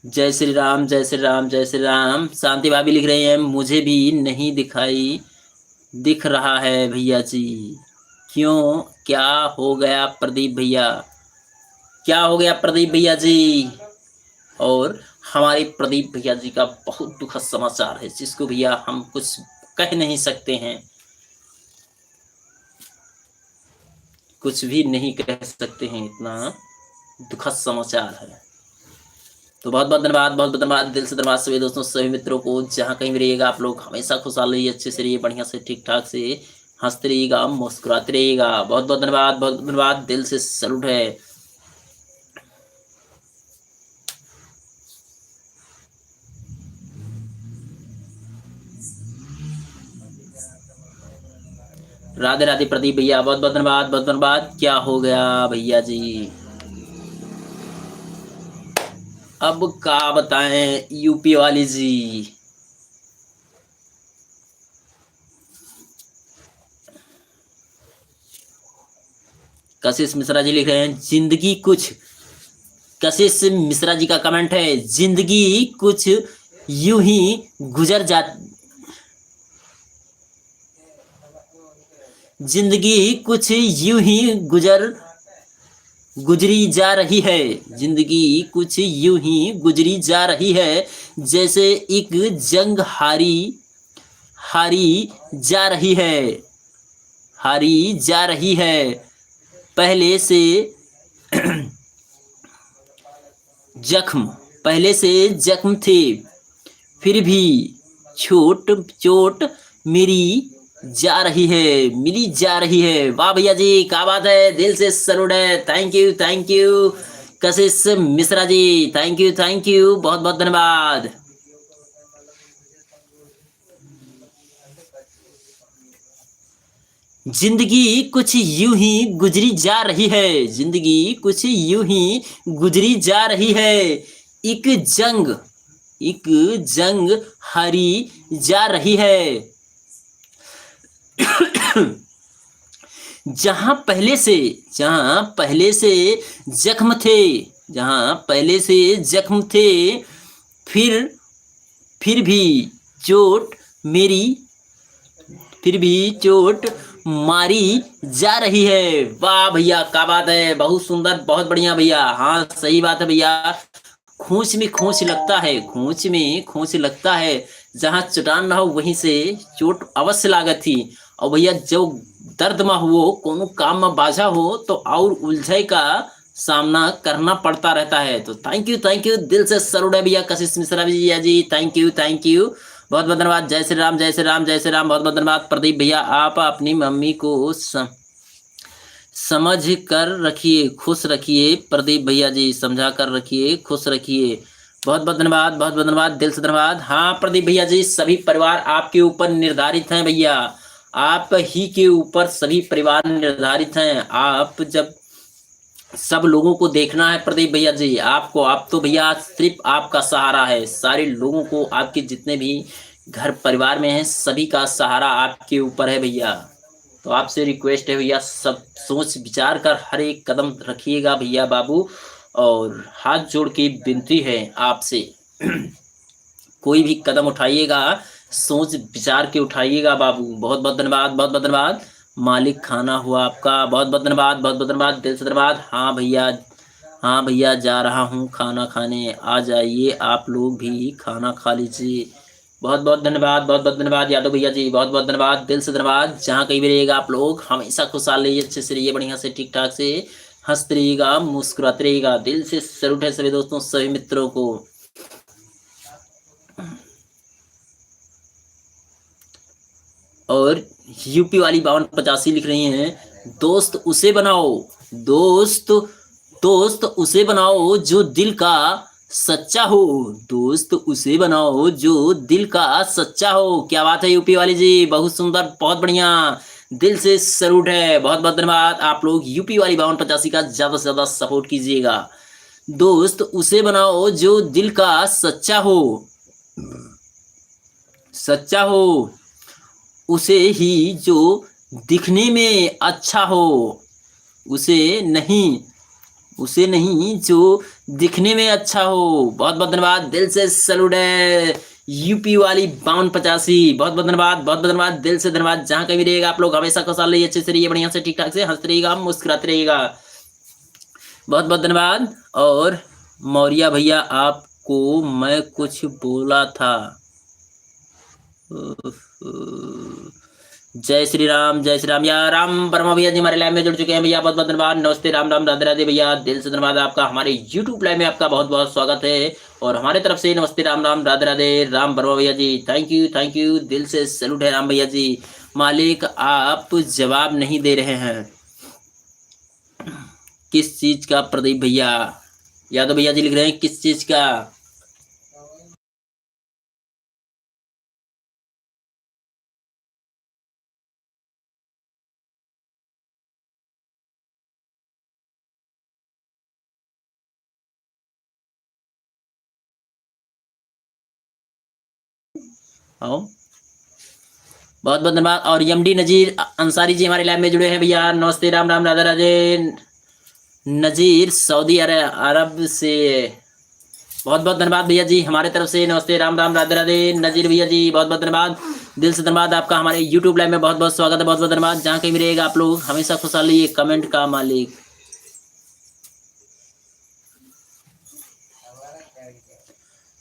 जय श्री राम, जय श्री राम, जय श्री राम। शांति भाभी लिख रहे हैं मुझे भी नहीं दिख रहा है भैया जी, क्यों, क्या हो गया प्रदीप भैया, क्या हो गया प्रदीप भैया जी? और हमारे प्रदीप भैया जी का बहुत दुखद समाचार है, जिसको भैया हम कुछ कह नहीं सकते हैं, कुछ भी नहीं कह सकते हैं, इतना दुखद समाचार है। तो बहुत बहुत धन्यवाद, बहुत बहुत धन्यवाद, दिल से धन्यवाद सभी दोस्तों सभी मित्रों को। जहाँ कहीं भी रहिएगा आप लोग हमेशा खुशहाल रहिए, अच्छे से रहिए, बढ़िया से ठीक ठाक से हंसते रहिएगा, मुस्कुराते रहिएगा। बहुत बहुत धन्यवाद, बहुत धन्यवाद, दिल से सैल्यूट है। राधे राधे प्रदीप भैया, बहुत बहुत धन्यवाद, बहुत धन्यवाद। क्या हो गया भैया जी, अब क्या बताएं यूपी वाली जी। कशिश मिश्रा जी लिख रहे हैं जिंदगी कुछ, कशिश मिश्रा जी का कमेंट है जिंदगी कुछ यूं ही गुजर जा, जिंदगी कुछ यूं ही गुजरी जा रही है। जिंदगी कुछ यूं ही गुजरी जा रही है, जैसे एक जंग हारी हारी जा रही है, हारी जा रही है। पहले से जख्म पहले से जख्म थे, फिर भी छोट चोट मेरी जा रही है, मिली जा रही है। वाह भैया जी, क्या बात है, दिल से सैल्यूट है। Thank you Kashish Mishra ji, thank you बहुत बहुत धन्यवाद। जिंदगी कुछ यूं ही गुजरी जा रही है, जिंदगी कुछ यूं ही गुजरी जा रही है। एक जंग एक जंग हारी जा रही है। जहां पहले से जख्म थे, जहां पहले से जख्म थे, फिर भी चोट मेरी फिर भी चोट मारी जा रही है। वाह भैया, क्या बात है, बहुत सुंदर, बहुत बढ़िया भैया। हाँ सही बात है भैया, खोंच में खोंच लगता है, खोंच में खोंच लगता है। जहाँ चट्टान ना हो वहीं से चोट अवश्य लागत थी। और भैया जो दर्द में हो, कोनो काम में बाझा हो, तो और उलझे का सामना करना पड़ता रहता है। तो थैंक यू दिल से सैल्यूट है भैया कशिश मिश्रा जी। थैंक यू बहुत बहुत धन्यवाद। जय श्री राम जय श्री राम जय श्री राम, बहुत बहुत धन्यवाद। प्रदीप भैया, आप अपनी मम्मी को समझ कर रखिए, खुश रखिए। प्रदीप भैया जी, समझा कर रखिए, खुश रखिए। बहुत बहुत धन्यवाद, बहुत बहुत धन्यवाद, दिल से धन्यवाद। हाँ प्रदीप भैया जी, सभी परिवार आपके ऊपर निर्धारित हैं भैया, आप ही के ऊपर सभी परिवार निर्धारित हैं। आप जब सब लोगों को देखना है प्रदीप भैया जी, आपको, आप तो भैया सिर्फ आपका सहारा है। सारे लोगों को, आपके जितने भी घर परिवार में हैं, सभी का सहारा आपके ऊपर है भैया। तो आपसे रिक्वेस्ट है भैया, सब सोच विचार कर हर एक कदम रखिएगा भैया बाबू, और हाथ जोड़ के विनती है आपसे कोई भी कदम उठाइएगा सोच विचार के उठाइएगा बाबू। बहुत बहुत धन्यवाद, बहुत बहुत धन्यवाद। मालिक खाना हुआ आपका, बहुत बहुत धन्यवाद, बहुत बहुत धन्यवाद, दिल से धन्यवाद। हाँ भैया जा रहा हूँ खाना खाने, आ जाइए आप लोग भी खाना खा लीजिए। बहुत बहुत धन्यवाद, बहुत बहुत धन्यवाद यादव भैया जी, बहुत बहुत धन्यवाद, दिल से धन्यवाद। जहाँ कहीं भी रहिएगा आप लोग हमेशा खुशहाल रहिए, अच्छे से रहिए, बढ़िया से ठीक ठाक से हंसते रहिएगा, मुस्कुराते रहिएगा। दिल से सैल्यूट है सभी दोस्तों, सभी मित्रों को। और यूपी वाली 5285 लिख रही हैं, दोस्त उसे बनाओ, दोस्त उसे बनाओ जो दिल का सच्चा हो, दोस्त उसे बनाओ जो दिल का सच्चा हो। क्या बात है यूपी वाली जी, बहुत सुंदर, बहुत बढ़िया, दिल से सैल्यूट है। बहुत बहुत धन्यवाद। आप लोग यूपी वाली 5285 का ज्यादा से ज्यादा सपोर्ट कीजिएगा। दोस्त उसे बनाओ जो दिल का सच्चा हो, सच्चा हो, उसे ही जो दिखने में अच्छा हो, उसे नहीं जो दिखने में अच्छा हो। बहुत बहुत धन्यवाद, दिल से सैल्यूट है यूपी वाली 5285, बहुत बहुत धन्यवाद, बहुत बहुत धन्यवाद, दिल से धन्यवाद। जहाँ कहीं भी रहिएगा आप लोग हमेशा खुशहाल रहिए, अच्छे से रहिए, बढ़िया से ठीक ठाक से हंसते रहिएगा, मुस्कुराते रहिएगा। बहुत बहुत धन्यवाद। और मौर्या भैया, आपको मैं कुछ बोला था। जय श्री राम या राम वर्मा भैया जी हमारे लाइव में जुड़ चुके हैं भैया, बहुत बहुत धन्यवाद। नमस्ते, राम राम, राधे राधे भैया, दिल से धन्यवाद आपका। हमारे यूट्यूब लाइव में आपका बहुत बहुत स्वागत है, और हमारे तरफ से नमस्ते, राम राम, राधे राधे, राम वर्मा भैया जी, थैंक यू, दिल से सैल्यूट है राम भैया जी। मालिक आप जवाब नहीं दे रहे हैं, किस चीज का? प्रदीप भैया, यादव भैया जी लिख रहे हैं किस चीज का? आओ, बहुत बहुत धन्यवाद। और एमडी नजीर अंसारी जी हमारे लाइव में जुड़े हैं भैया, नमस्ते, राम राम, राधे राधे। नजीर सऊदी अरब से बहुत बहुत धन्यवाद भैया जी हमारे तरफ से। नमस्ते, राम राम, राधे राधे। नजीर भैया जी बहुत बहुत धन्यवाद, दिल से धन्यवाद आपका। हमारे यूट्यूब लाइव में बहुत बहुत स्वागत है, बहुत बहुत धन्यवाद। जहाँ कहीं भी रहेगा आप लोग हमेशा खुशहाल रहिए, कमेंट का मालिक।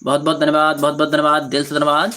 बहुत बहुत धन्यवाद, बहुत बहुत धन्यवाद, दिल से धन्यवाद।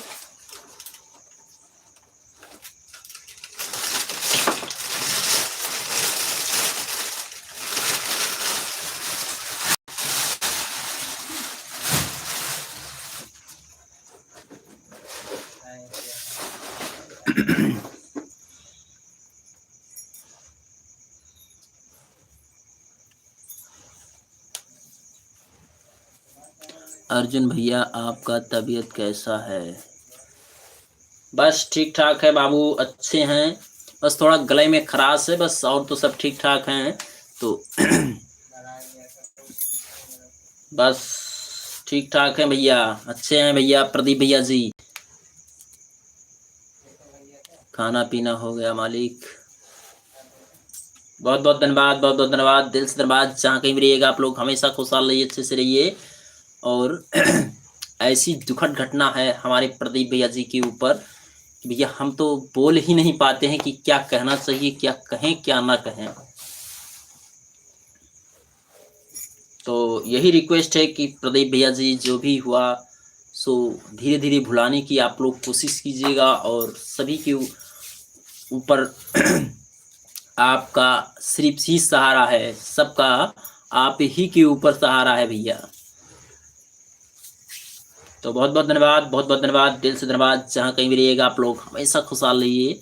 अर्जुन भैया आपका तबीयत कैसा है? बस ठीक ठाक है बाबू, अच्छे हैं। बस थोड़ा गले में खराश है बस, और तो सब ठीक ठाक हैं। तो बस ठीक ठाक है भैया, अच्छे हैं भैया। प्रदीप भैया जी खाना पीना हो गया मालिक? बहुत बहुत धन्यवाद, बहुत बहुत धन्यवाद, दिल से धन्यवाद। जहाँ कहीं भी रहिएगा आप लोग हमेशा खुशहाल रहिए, अच्छे से रहिए। और ऐसी दुखद घटना है हमारे प्रदीप भैया जी के ऊपर कि भैया हम तो बोल ही नहीं पाते हैं कि क्या कहना चाहिए, क्या कहें क्या ना कहें। तो यही रिक्वेस्ट है कि प्रदीप भैया जी जो भी हुआ सो धीरे धीरे भुलाने की आप लोग कोशिश कीजिएगा, और सभी के ऊपर आपका सिर्फ ही सहारा है, सबका आप ही के ऊपर सहारा है भैया। तो बहुत बहुत धन्यवाद, बहुत बहुत धन्यवाद, दिल से धन्यवाद। जहाँ कहीं भी रहिएगा आप लोग हमेशा खुशहाल रहिए।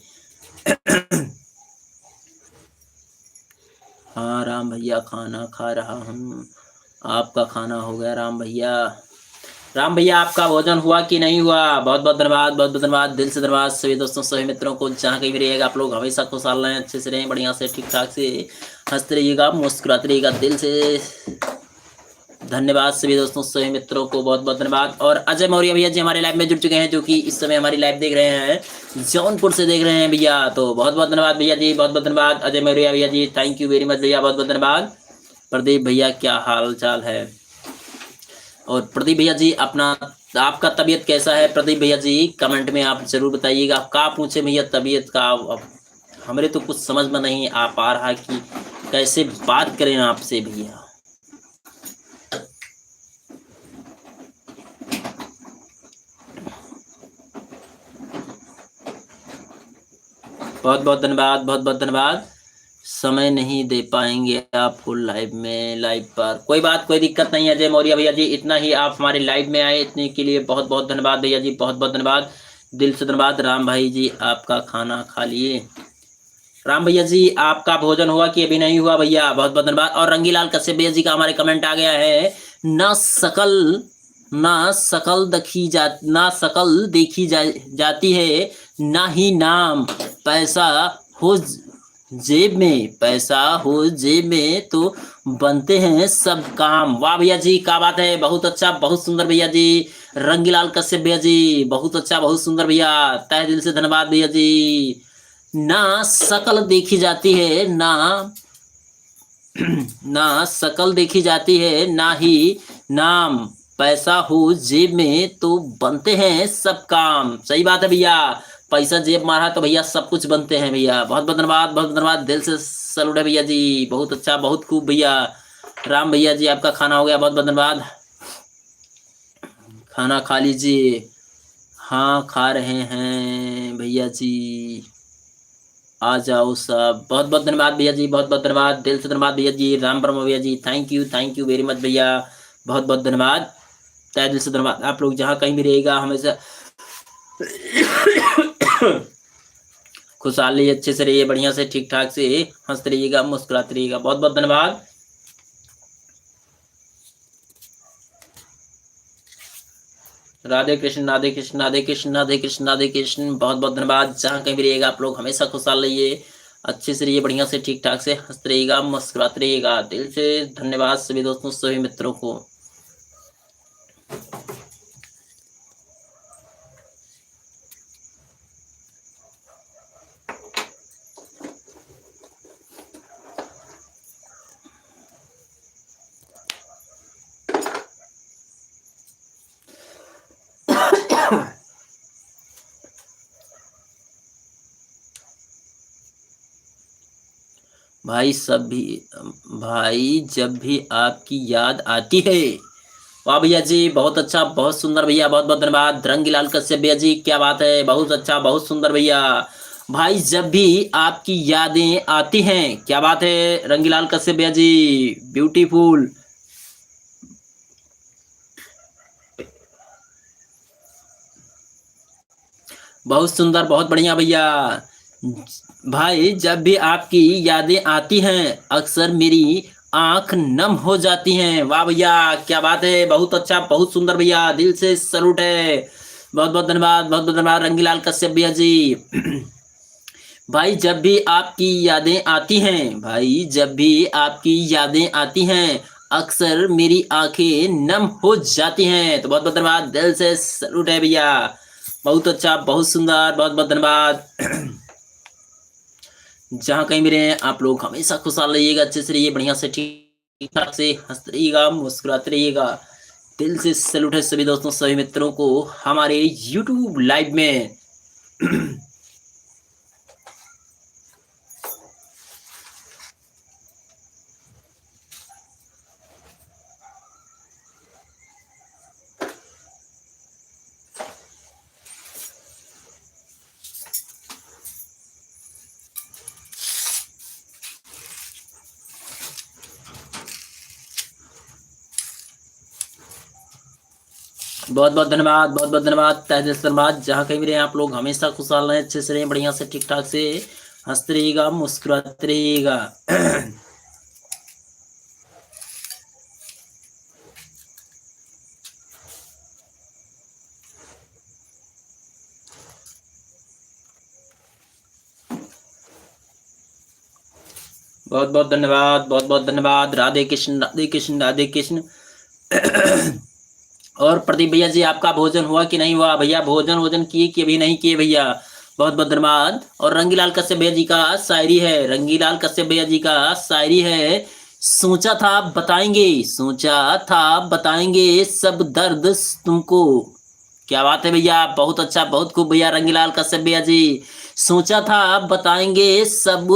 हाँ राम भैया खाना खा रहा हूँ, आपका खाना हो गया राम भैया? राम भैया आपका भोजन हुआ कि नहीं हुआ? बहुत बहुत धन्यवाद, बहुत बहुत धन्यवाद, दिल से धन्यवाद सभी दोस्तों सभी मित्रों को। जहाँ कहीं भी रहिएगा आप लोग हमेशा खुशहाल रहें, अच्छे से रहें, बढ़िया से ठीक ठाक से हंसते रहिएगा, मुस्कुराते रहिएगा। दिल से धन्यवाद सभी दोस्तों सभी मित्रों को, बहुत बहुत धन्यवाद। और अजय मौर्य भैया जी हमारे लाइव में जुड़ चुके हैं, जो कि इस समय हमारी लाइव देख रहे हैं, जौनपुर से देख रहे हैं भैया। तो बहुत बहुत धन्यवाद भैया जी, बहुत बहुत धन्यवाद। अजय मौर्य भैया ji thank you very much भैया, बहुत बहुत धन्यवाद। प्रदीप भैया क्या हाल चाल है? और प्रदीप भैया जी अपना आपका तबीयत कैसा है? प्रदीप भैया जी कमेंट में आप जरूर बताइएगा। क्या पूछे भैया तबीयत का? अब हमारे तो कुछ समझ में नहीं आ पा रहा कि कैसे बात करें आपसे भैया। बहुत बहुत धन्यवाद, बहुत बहुत धन्यवाद। समय नहीं दे पाएंगे आप फुल लाइव में, लाइव पर कोई बात, कोई दिक्कत नहीं है अजय मौर्य भैया जी। इतना ही आप हमारे लाइव में आए, इतने के लिए बहुत बहुत धन्यवाद भैया जी, बहुत बहुत धन्यवाद, दिल से धन्यवाद। राम भाई जी आपका खाना खा लिए? राम भैया जी आपका भोजन हुआ कि अभी नहीं हुआ भैया? बहुत बहुत धन्यवाद। और रंगीलाल कश्यप भैया जी का हमारे कमेंट आ गया है, ना शकल देखी जाती है, ना ही नाम। पैसा हो जेब में, पैसा हो जेब में तो बनते हैं सब काम। वाह भैया जी क्या बात है, बहुत अच्छा, बहुत सुंदर भैया जी। रंगीलाल कश्यप भैया जी बहुत अच्छा, बहुत सुंदर भैया, तहे दिल से धन्यवाद भैया जी। ना शकल देखी जाती है, ना शकल देखी जाती है, ना ही नाम। पैसा हो जेब में तो बनते हैं सब काम। सही बात है भैया, पैसा जेब मारा तो भैया सब कुछ बनते हैं भैया। बहुत बहुत धन्यवाद, बहुत धन्यवाद, दिल से सैल्यूट है भैया जी, बहुत अच्छा, बहुत खूब भैया। राम भैया जी आपका खाना हो गया? बहुत बहुत धन्यवाद। खाना खा लीजिए। हाँ खा रहे हैं भैया जी, आ जाओ सब। बहुत बहुत धन्यवाद भैया जी, बहुत बहुत धन्यवाद, दिल से धन्यवाद भैया जी। राम ब्रह्म भैया ji thank you very much भैया, बहुत बहुत धन्यवाद, तहे दिल से धन्यवाद। आप लोग जहाँ कहीं भी रहेगा हमेशा खुशहाली अच्छे से रहिए, बढ़िया से ठीक ठाक से हंसते रहिएगा, मुस्कुराते रहिएगा। बहुत बहुत धन्यवाद। राधे कृष्ण, राधे कृष्ण, राधे कृष्ण, राधे कृष्ण, राधे कृष्ण। बहुत बहुत धन्यवाद। जहाँ कहीं भी रहिएगा आप लोग हमेशा खुशहाल रहिए, अच्छे से रहिए, बढ़िया से ठीक ठाक से हंसते रहिएगा, मुस्कुराते रहिएगा। दिल से धन्यवाद सभी दोस्तों सभी मित्रों को। भाई सब भी भाई जब भी आपकी याद आती है। वाह भैया जी, बहुत अच्छा, बहुत सुंदर भैया, बहुत बहुत धन्यवाद रंगीलाल कश्यप भैया जी, क्या बात है, बहुत अच्छा, बहुत सुंदर भैया। भाई जब भी आपकी यादें आती हैं, क्या बात है रंगीलाल कश्यप भैया जी, ब्यूटीफुल। बहुत सुंदर, बहुत बढ़िया भैया। भाई जब भी आपकी यादें आती हैं, अक्सर मेरी आंख नम हो जाती हैं। वाह भैया, क्या बात है, बहुत अच्छा, बहुत सुंदर भैया, दिल से सैल्यूट है। बहुत बहुत धन्यवाद, बहुत बहुत धन्यवाद रंगीलाल कश्यप भैया जी। भाई जब भी आपकी यादें आती हैं, भाई जब भी आपकी यादें आती हैं, अक्सर मेरी आंखें नम हो जाती हैं। तो बहुत बहुत धन्यवाद, दिल से सैल्यूट है भैया, बहुत अच्छा, बहुत सुंदर, बहुत बहुत धन्यवाद। जहाँ कहीं भी रहे आप लोग हमेशा खुशहाल रहिएगा, अच्छे से रहिए, बढ़िया से ठीक ठाक से हंसते रहिएगा, मुस्कुराते रहिएगा। दिल से सैल्यूट है सभी दोस्तों, सभी मित्रों को हमारे YouTube लाइव में। बहुत बहुत धन्यवाद, बहुत बहुत धन्यवाद, तहे दिल से धन्यवाद। जहाँ कहीं भी रहे आप लोग हमेशा खुशहाल रहें, अच्छे से रहें, बढ़िया से ठीक ठाक से हंसते रहिएगा, मुस्कुराते रहिएगा। बहुत बहुत धन्यवाद, बहुत बहुत धन्यवाद, राधे कृष्ण, राधे कृष्ण, राधे कृष्ण। और प्रदीप भैया जी, आपका भोजन हुआ कि नहीं हुआ भैया, भोजन भोजन किए कि अभी नहीं किए भैया, बहुत बहुत धन्यवाद। और रंगीलाल कश्यप भैया जी का शायरी है, रंगीलाल कश्यप भैया जी का शायरी है। सोचा था बताएंगे, सोचा था बताएंगे सब दर्द तुमको। क्या बात है भैया, बहुत अच्छा, बहुत खूब भैया रंगीलाल कश्यप भैया जी। सोचा था बताएंगे सब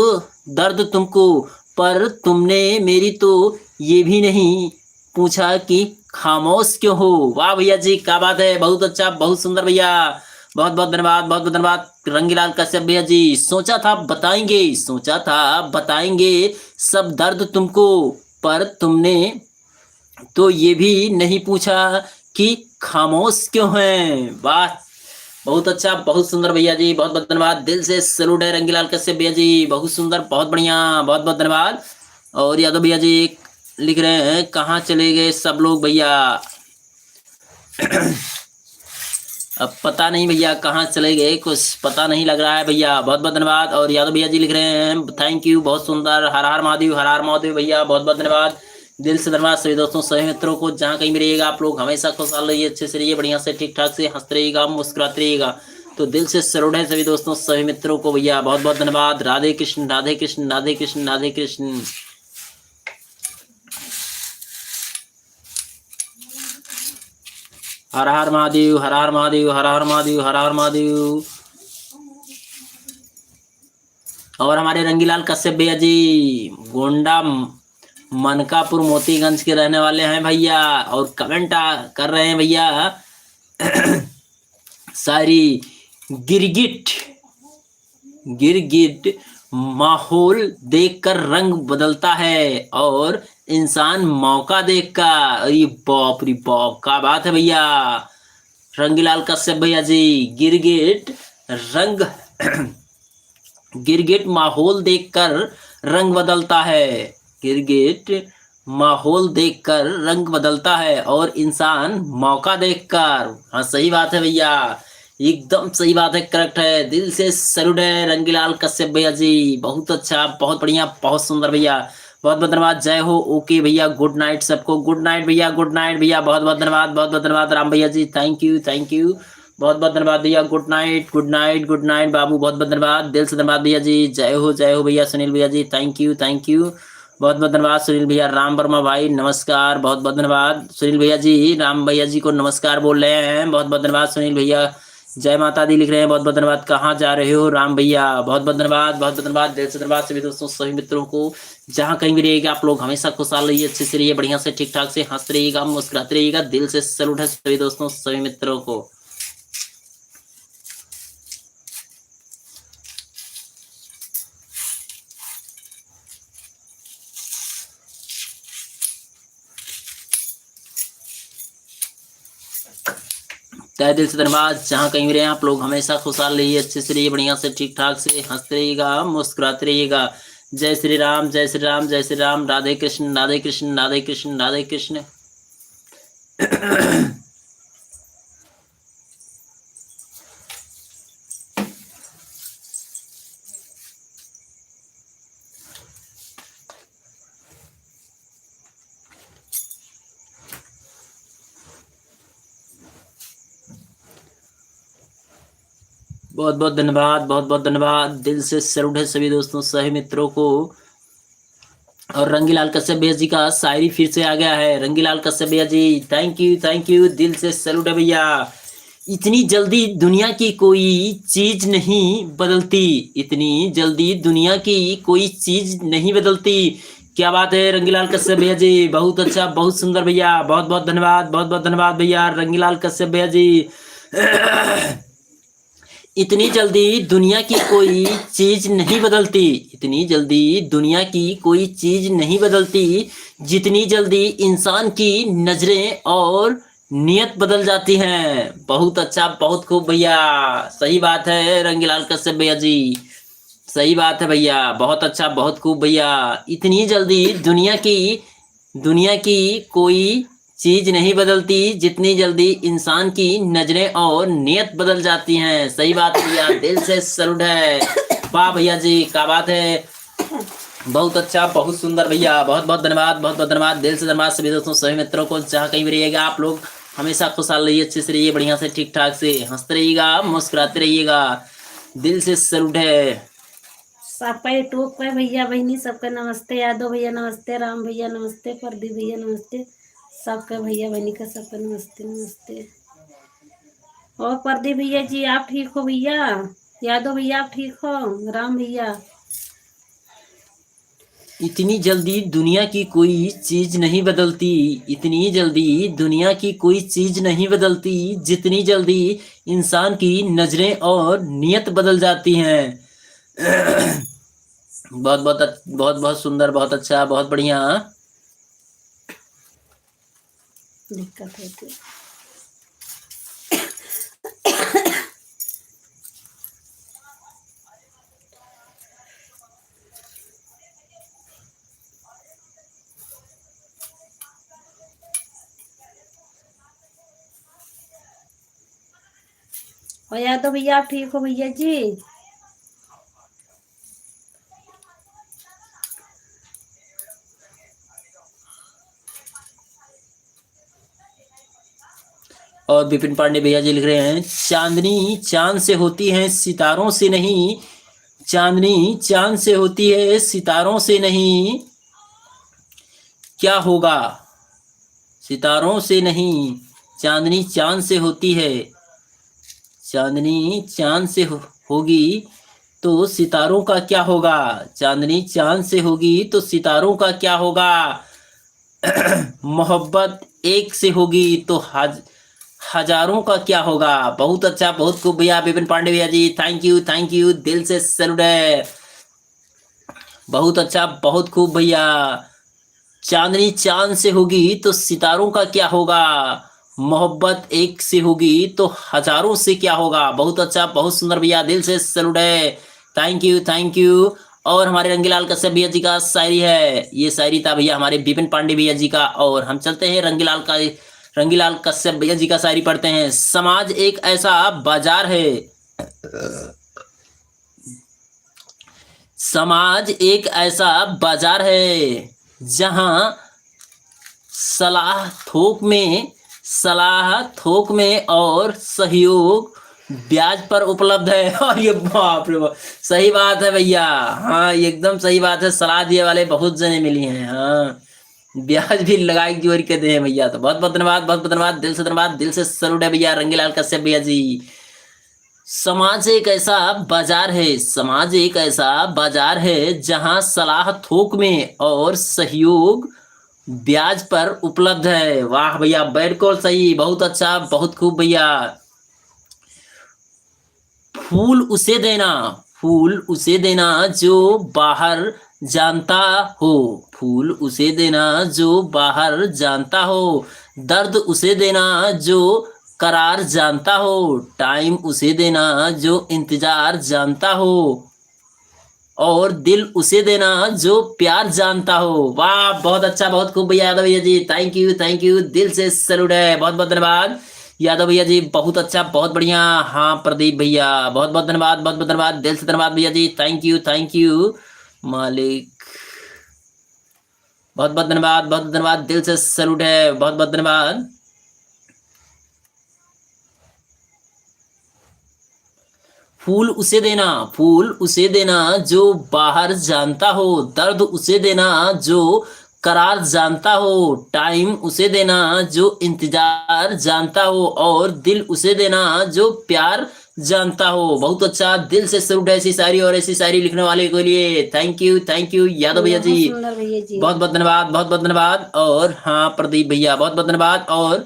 दर्द तुमको, पर तुमने मेरी तो ये भी नहीं पूछा कि खामोश क्यों हो। वाह भैया जी, क्या बात है, बहुत अच्छा, बहुत सुंदर भैया, बहुत बहुत धन्यवाद, बहुत बहुत धन्यवाद रंगीलाल कश्यप भैया जी। सोचा था बताएंगे, सोचा था बताएंगे सब दर्द तुमको, पर तुमने तो ये भी नहीं पूछा कि खामोश क्यों है। वाह, बहुत अच्छा, बहुत सुंदर भैया जी, बहुत बहुत धन्यवाद, दिल से सैल्यूट है रंगीलाल कश्यप भैया जी, बहुत सुंदर, बहुत बढ़िया, बहुत बहुत धन्यवाद। और यादव भैया जी लिख रहे हैं कहाँ चले गए सब लोग भैया। अब पता नहीं भैया कहाँ चले गए, कुछ पता नहीं लग रहा है भैया, बहुत बहुत धन्यवाद। और यादव भैया जी लिख रहे हैं थैंक यू, बहुत सुंदर, हर हर महादेव, हर हर महादेव भैया, बहुत बहुत धन्यवाद, दिल से धन्यवाद सभी दोस्तों, सभी मित्रों को। जहाँ कहीं भी रहिएगा आप लोग हमेशा खुशहाल रहिए, अच्छे से रहिए, बढ़िया से ठीक ठाक से हंसते रहिएगा, मुस्कुराते रहिएगा। तो दिल से सैल्यूट है सभी दोस्तों, सभी मित्रों को भैया, बहुत बहुत धन्यवाद। राधे कृष्ण, राधे कृष्ण, राधे कृष्ण, राधे कृष्ण। हर हर महादेव, हर हर महादेव, हर हर महादेव, हर हर महादेव। और हमारे रंगीलाल कश्यप भैया जी गोंडा मनकापुर मोतीगंज के रहने वाले हैं भैया, और कमेंट कर रहे हैं भैया सारी गिरगिट, गिरगिट माहौल देखकर रंग बदलता है, और इंसान मौका देखकर। अरे बाप रे बाप, क्या बात है भैया रंगीलाल कश्यप भैया जी। गिरगिट रंग गिरगिट माहौल देखकर रंग बदलता है, गिरगिट माहौल देखकर रंग बदलता है, और इंसान मौका देखकर। हाँ सही बात है भैया, एकदम सही बात है, करेक्ट है, दिल से सैल्यूट है रंगीलाल कश्यप भैया जी, बहुत अच्छा, बहुत बढ़िया, बहुत सुंदर भैया, बहुत बहुत धन्यवाद, जय हो, ओके भैया, गुड नाइट सबको, गुड नाइट भैया, गुड नाइट भैया, बहुत बहुत धन्यवाद, बहुत बहुत धन्यवाद राम भैया ji, thank you, thank you, बहुत बहुत धन्यवाद भैया, good night, good night, good night बाबू, बहुत बहुत धन्यवाद, दिल से धन्यवाद भैया जी, जय हो भैया, सुनील भैया ji, thank you, thank you, बहुत बहुत धन्यवाद सुनील भैया, राम वर्मा भाई नमस्कार, बहुत बहुत धन्यवाद सुनील भैया जी, राम भैया जी को नमस्कार बोल रहे हैं, बहुत बहुत धन्यवाद सुनील भैया जय माता दी लिख रहे हैं, बहुत बहुत धन्यवाद। कहाँ जा रहे हो राम भैया, बहुत बहुत धन्यवाद, बहुत बहुत धन्यवाद, दिल से धन्यवाद सभी दोस्तों सभी मित्रों को। जहाँ कहीं भी रहिएगा आप लोग हमेशा खुशहाल रहिए, अच्छे से रहिए, बढ़िया से ठीक ठाक से हंसते रहिएगा, मुस्कुराते रहिएगा। दिल से सैल्यूट है सभी दोस्तों सभी मित्रों को। तहे दिल से धन्यवाद। जहाँ कहीं भी रहे आप लोग हमेशा खुशहाल रहिए, अच्छे से रहिए, बढ़िया से ठीक ठाक से हंसते रहिएगा, मुस्कुराते रहिएगा। जय श्री राम, जय श्री राम, जय श्री राम। राधे कृष्ण, राधे कृष्ण, राधे कृष्ण, राधे कृष्ण। बहुत बहुत धन्यवाद, बहुत बहुत धन्यवाद, दिल से सैल्यूट है सभी दोस्तों सभी मित्रों को। और रंगीलाल कश्यप भैया जी का शायरी फिर से आ गया है। रंगीलाल कश्यप भैया जी थैंक यू, दिल से सैल्यूट है भैया। इतनी जल्दी दुनिया की कोई चीज नहीं बदलती, इतनी जल्दी दुनिया की कोई चीज नहीं बदलती। क्या बात है रंगीलाल कश्यप भैया जी, बहुत अच्छा, बहुत सुंदर भैया, बहुत बहुत धन्यवाद, बहुत बहुत धन्यवाद भैया रंगीलाल कश्यप भैया जी। इतनी जल्दी दुनिया की कोई चीज नहीं बदलती, इतनी जल्दी दुनिया की कोई चीज नहीं बदलती, जितनी जल्दी इंसान की नजरें और नियत बदल जाती हैं। बहुत अच्छा, बहुत खूब भैया, सही बात है रंगीलाल कश्यप भैया जी, सही बात है भैया, बहुत अच्छा, बहुत खूब भैया। इतनी जल्दी दुनिया की कोई चीज नहीं बदलती, जितनी जल्दी इंसान की नजरें और नियत बदल जाती हैं। सही बात है भैया, दिल से सैल्यूट है। वाह भैया जी, क्या बात है, बहुत अच्छा, बहुत सुंदर भैया, बहुत बहुत धन्यवाद, बहुत बहुत धन्यवाद, दिल से धन्यवाद सभी दोस्तों सभी मित्रों को। जहाँ कहीं भी रहिएगा आप लोग हमेशा खुशहाल रहिए, अच्छे से रहिए, बढ़िया से ठीक ठाक से हंसते रहिएगा, मुस्कुराते रहिएगा। दिल से सैल्यूट है सबका यूट्यूब पे भैया बहनी सबका नमस्ते। यादव भैया नमस्ते, राम भैया नमस्ते, प्रदीप भैया नमस्ते, सबका भैया बहनी का सबका नमस्ते नमस्ते। और प्रदीप भैया जी आप ठीक हो भैया? यादव भैया आप ठीक हो? राम भैया इतनी जल्दी दुनिया की कोई चीज नहीं बदलती, इतनी जल्दी दुनिया की कोई चीज नहीं बदलती, जितनी जल्दी इंसान की नजरें और नियत बदल जाती हैं। बहुत बहुत बहुत बहुत सुंदर, बहुत अच्छा, बहुत बढ़िया। दिक्कत होती है। और यादव भैया आप ठीक हो भैया जी? और विपिन पांडे भैया जी लिख रहे हैं, चांदनी चांद से होती है सितारों से नहीं, चांदनी चांद से होती है सितारों से नहीं, क्या होगा सितारों से नहीं, चांदनी चांद से होती है, चांदनी चांद से होगी तो सितारों का क्या होगा, चांदनी चांद से होगी तो सितारों का क्या होगा। मोहब्बत एक से होगी तो हजारों का क्या होगा। बहुत अच्छा, बहुत खूब भैया विपिन पांडे भैया जी, थैंक यू, दिल से सैल्यूट है। बहुत अच्छा, बहुत खूब भैया। चांदनी चांद से होगी तो सितारों का क्या होगा, मोहब्बत एक से होगी तो हजारों से क्या होगा। बहुत अच्छा, बहुत सुंदर भैया, दिल से सैल्यूट है। Thank you. और हमारे रंगीलाल कश्यप भैया जी का शायरी है, ये शायरी था भैया हमारे विपिन पांडे भैया जी का। और हम चलते हैं रंगीलाल कश्यप भैया जी का शायरी पढ़ते हैं। समाज एक ऐसा बाजार है, समाज एक ऐसा बाजार है, जहां सलाह थोक में और सहयोग ब्याज पर उपलब्ध है। और ये बाप रे बाप, सही बात है भैया, हाँ एकदम सही बात है, सलाह दिए वाले बहुत जने मिली हैं। हाँ, ब्याज भी लगाई जोड़ के दे भैया। तो बहुत बहुत धन्यवाद, बहुत बहुत धन्यवाद, दिल से धन्यवाद, दिल से सैल्यूट है भैया रंगीलाल कश्यप भैया जी। समाज एक ऐसा बाजार है, समाज एक ऐसा बाजार है जहां सलाह थोक में और सहयोग ब्याज पर उपलब्ध है। वाह भैया, बिल्कुल सही, बहुत अच्छा, बहुत खूब भैया। फूल उसे देना, फूल उसे देना जो बाहर जानता हो, फूल उसे देना जो बाहर जानता हो, दर्द उसे देना जो करार जानता हो, टाइम उसे देना जो इंतजार जानता हो, और दिल उसे देना जो प्यार जानता हो। वाह, बहुत अच्छा, बहुत खूब भैया यादव भैया जी, थैंक यू, दिल से सैल्यूट है, बहुत बहुत धन्यवाद यादव भैया जी, बहुत अच्छा, बहुत बढ़िया। हाँ प्रदीप भैया, बहुत बहुत धन्यवाद, बहुत बहुत धन्यवाद, दिल से धन्यवाद भैया जी, थैंक यू मालिक, बहुत बहुत धन्यवाद, बहुत बहुत धन्यवाद, दिल से सैल्यूट है, बहुत बहुत धन्यवाद। फूल उसे देना, फूल उसे देना जो बाहर जानता हो, दर्द उसे देना जो करार जानता हो, टाइम उसे देना जो इंतजार जानता हो, और दिल उसे देना जो प्यार जानता हो। बहुत अच्छा, दिल से सैल्यूट है ऐसी शायरी और ऐसी शायरी लिखने वाले के लिए। थैंक यू यादव भैया जी, बहुत सुंदर भैया जी। बहुत बहुत धन्यवाद, बहुत बहुत धन्यवाद। और हाँ प्रदीप भैया, बहुत बहुत धन्यवाद। और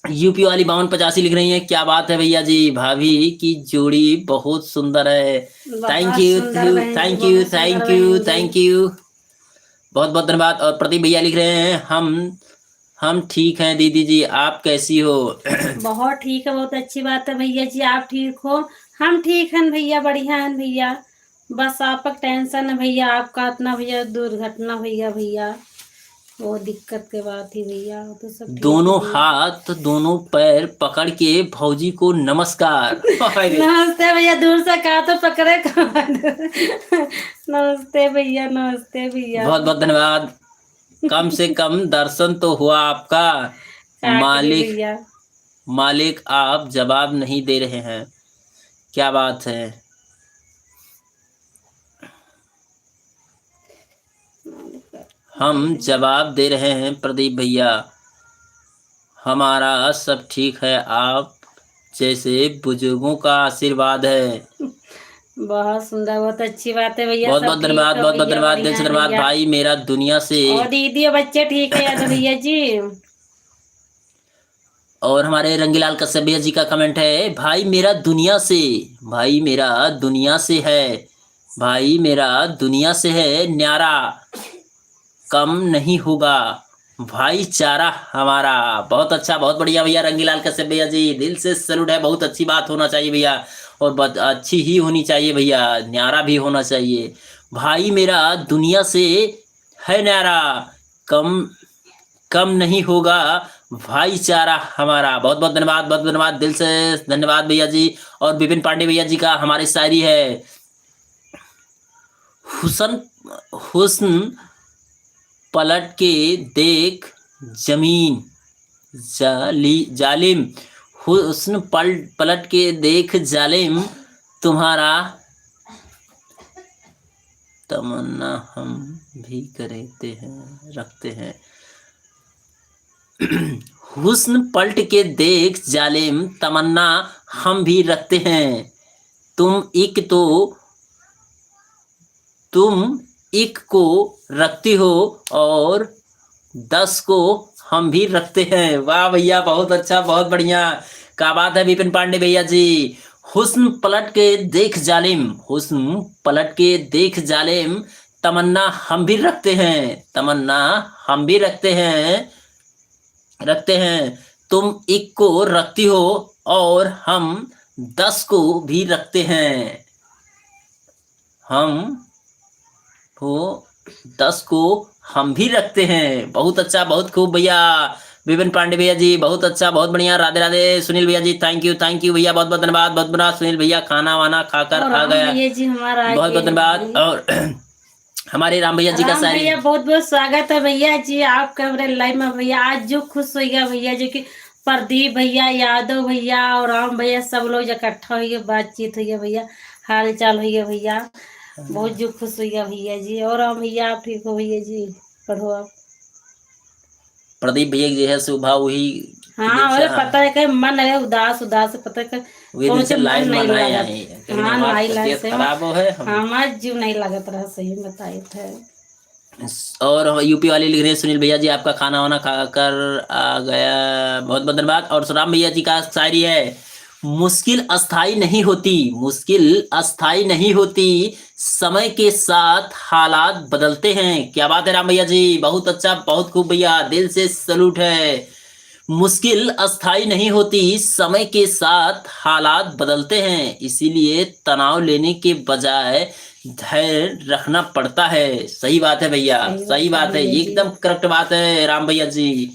यूपी वाली 5285 लिख रही है, क्या बात है भैया जी, भाभी की जोड़ी बहुत सुंदर है। बहुत सुंदर बहन जी, बहुत सुंदर बहन जी। थैंक यू, बहुत बहुत धन्यवाद। और प्रदीप भैया लिख रहे हैं, हम ठीक हैं दीदी जी, आप कैसी हो? बहुत ठीक है, बहुत अच्छी बात है भैया जी, आप ठीक हो। हम ठीक हैं भैया, बढ़िया हैं भैया। बस आपका टेंशन है भैया, आपका इतना भैया दुर्घटना भैया, भैया वो दिक्कत के बात ही भैया, वो तो सब ठीक है दोनों भैया। हाथ दोनों पैर पकड़ के भौजी को नमस्कार। अरे, नमस्ते भैया, दूर से कहा तो पकड़े कहाँ। नमस्ते भैया, नमस्ते भैया। बहुत बहुत धन्यवाद, कम से कम दर्शन तो हुआ आपका। क्या करिए मालिक, भैया। मालिक आप जवाब नहीं दे रहे हैं, क्या बात है? हम जवाब दे रहे हैं प्रदीप भैया, हमारा सब ठीक है, आप जैसे बुजुर्गों का आशीर्वाद है। बहुत सुंदर, बहुत अच्छी बात है भैया, बहुत सब बहुत ठीक धन्यवाद, है बहुत बहुत भैया, धन्यवाद, दिल बढ़िया से है धन्यवाद भैया। भाई, मेरा दुनिया से। और दीदी और बच्चे ठीक है यादव भैया जी। और हमारे रंगीलाल कश्यप भैया जी का कमेंट है, भाई मेरा दुनिया से, भाई मेरा दुनिया से है, भाई मेरा दुनिया से है न्यारा, कम नहीं होगा भाईचारा हमारा। बहुत अच्छा, बहुत बढ़िया भैया रंगीलाल कश्यप भैया जी, दिल से सैल्यूट है, बहुत अच्छी बात होना चाहिए भैया, और बहुत अच्छी ही होनी चाहिए भैया, न्यारा भी होना चाहिए। भाई मेरा दुनिया से है न्यारा, कम कम नहीं होगा भाईचारा हमारा। बहुत बहुत धन्यवाद, बहुत बहुत धन्यवाद, दिल से धन्यवाद भैया जी। और विपिन पांडे भैया जी का हमारी शायरी है, हुसन हुस्न पलट के देख जमीन जालिम, हुस्न पलट के देख जालिम, तुम्हारा तमन्ना हम भी करते हैं रखते हैं। हुस्न पलट के देख जालिम, तमन्ना हम भी रखते हैं, तुम एक तो तुम एक को रखती हो और 10 को हम भी रखते हैं। वाह भैया, बहुत अच्छा, बहुत बढ़िया, क्या बात है विपिन पांडे भैया जी। हुस्न पलट के देख जालिम, हुस्न पलट के देख जालिम, तमन्ना हम भी रखते हैं, तमन्ना हम भी रखते हैं, तुम एक को रखती हो और हम 10 को भी रखते हैं, हम वो 10 को हम भी रखते हैं। बहुत अच्छा, बहुत खूब भैया विपिन पांडे भैया जी, बहुत अच्छा, बहुत बढ़िया, राधे राधे। सुनील भैया जी थैंक यू भैया, बहुत बहुत धन्यवाद, बहुत बड़ा सुनील भैया, खाना वाना खाकर और आ राम गया, भैया जी हमारा बहुत बहुत धन्यवाद। और हमारे राम भैया जी का राम शायरी, भैया बहुत बहुत स्वागत है भैया जी आपका मेरे लाइव में भैया। आज जो खुश हो गया भैया जो कि प्रदीप भैया, यादव भैया और राम भैया सब लोग इकट्ठा हुई, बातचीत हुई है भैया, हाल चाल हुई है भैया, बहुत जो खुश हुई है भैया जी। और राम भैया आप ठीक हो भैया जी, पढ़ो आप। प्रदीप भैया की जो है सुबह वही हाँ, अरे पता है कि मन है उदास उदास, पता है कि वे दिन से लाइन नहीं बनाए लागत। आए हाँ नहीं तबीयत लागत खराब हो है हम। हमार जीव नहीं लागत रहा, सही बताए थे। और यूपी वाले लिख रहे हैं सुनील भैया जी आपका खाना वाना खा कर आ गया, बहुत बहुत धन्यवाद। और राम भैया जी का शायरी है, मुश्किल अस्थाई नहीं होती, मुश्किल अस्थाई नहीं होती, समय के साथ हालात बदलते हैं। क्या बात है राम भैया जी, बहुत अच्छा, बहुत खूब भैया, दिल से सलूट है। मुश्किल अस्थाई नहीं होती, समय के साथ हालात बदलते हैं, इसीलिए तनाव लेने के बजाय धैर्य रखना पड़ता है। सही बात है भैया, सही बात है, भैया जी। एकदम करेक्ट बात है राम भैया जी,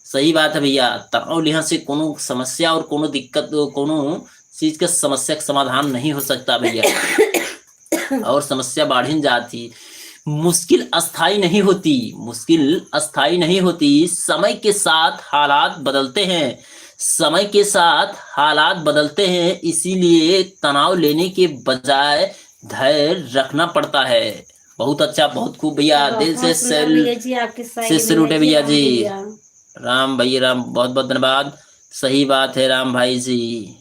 सही बात है भैया। तनाव लेने से कोनो समस्या और कोनो दिक्कत, कोनो चीज का समस्या का समाधान नहीं हो सकता भैया, और समस्या बढ़ ही जाती। मुश्किल अस्थाई नहीं होती, मुश्किल अस्थाई नहीं होती, समय के साथ हालात बदलते हैं, समय के साथ हालात बदलते हैं, इसीलिए तनाव लेने के बजाय धैर्य रखना पड़ता है। बहुत अच्छा, बहुत खूब भैया, दिल से बहुत सुंदर भैया जी आपकी से शायरी सैल्यूट है भैया राम जी। भैया। राम भैया राम, बहुत बहुत धन्यवाद। सही बात है राम भाई जी,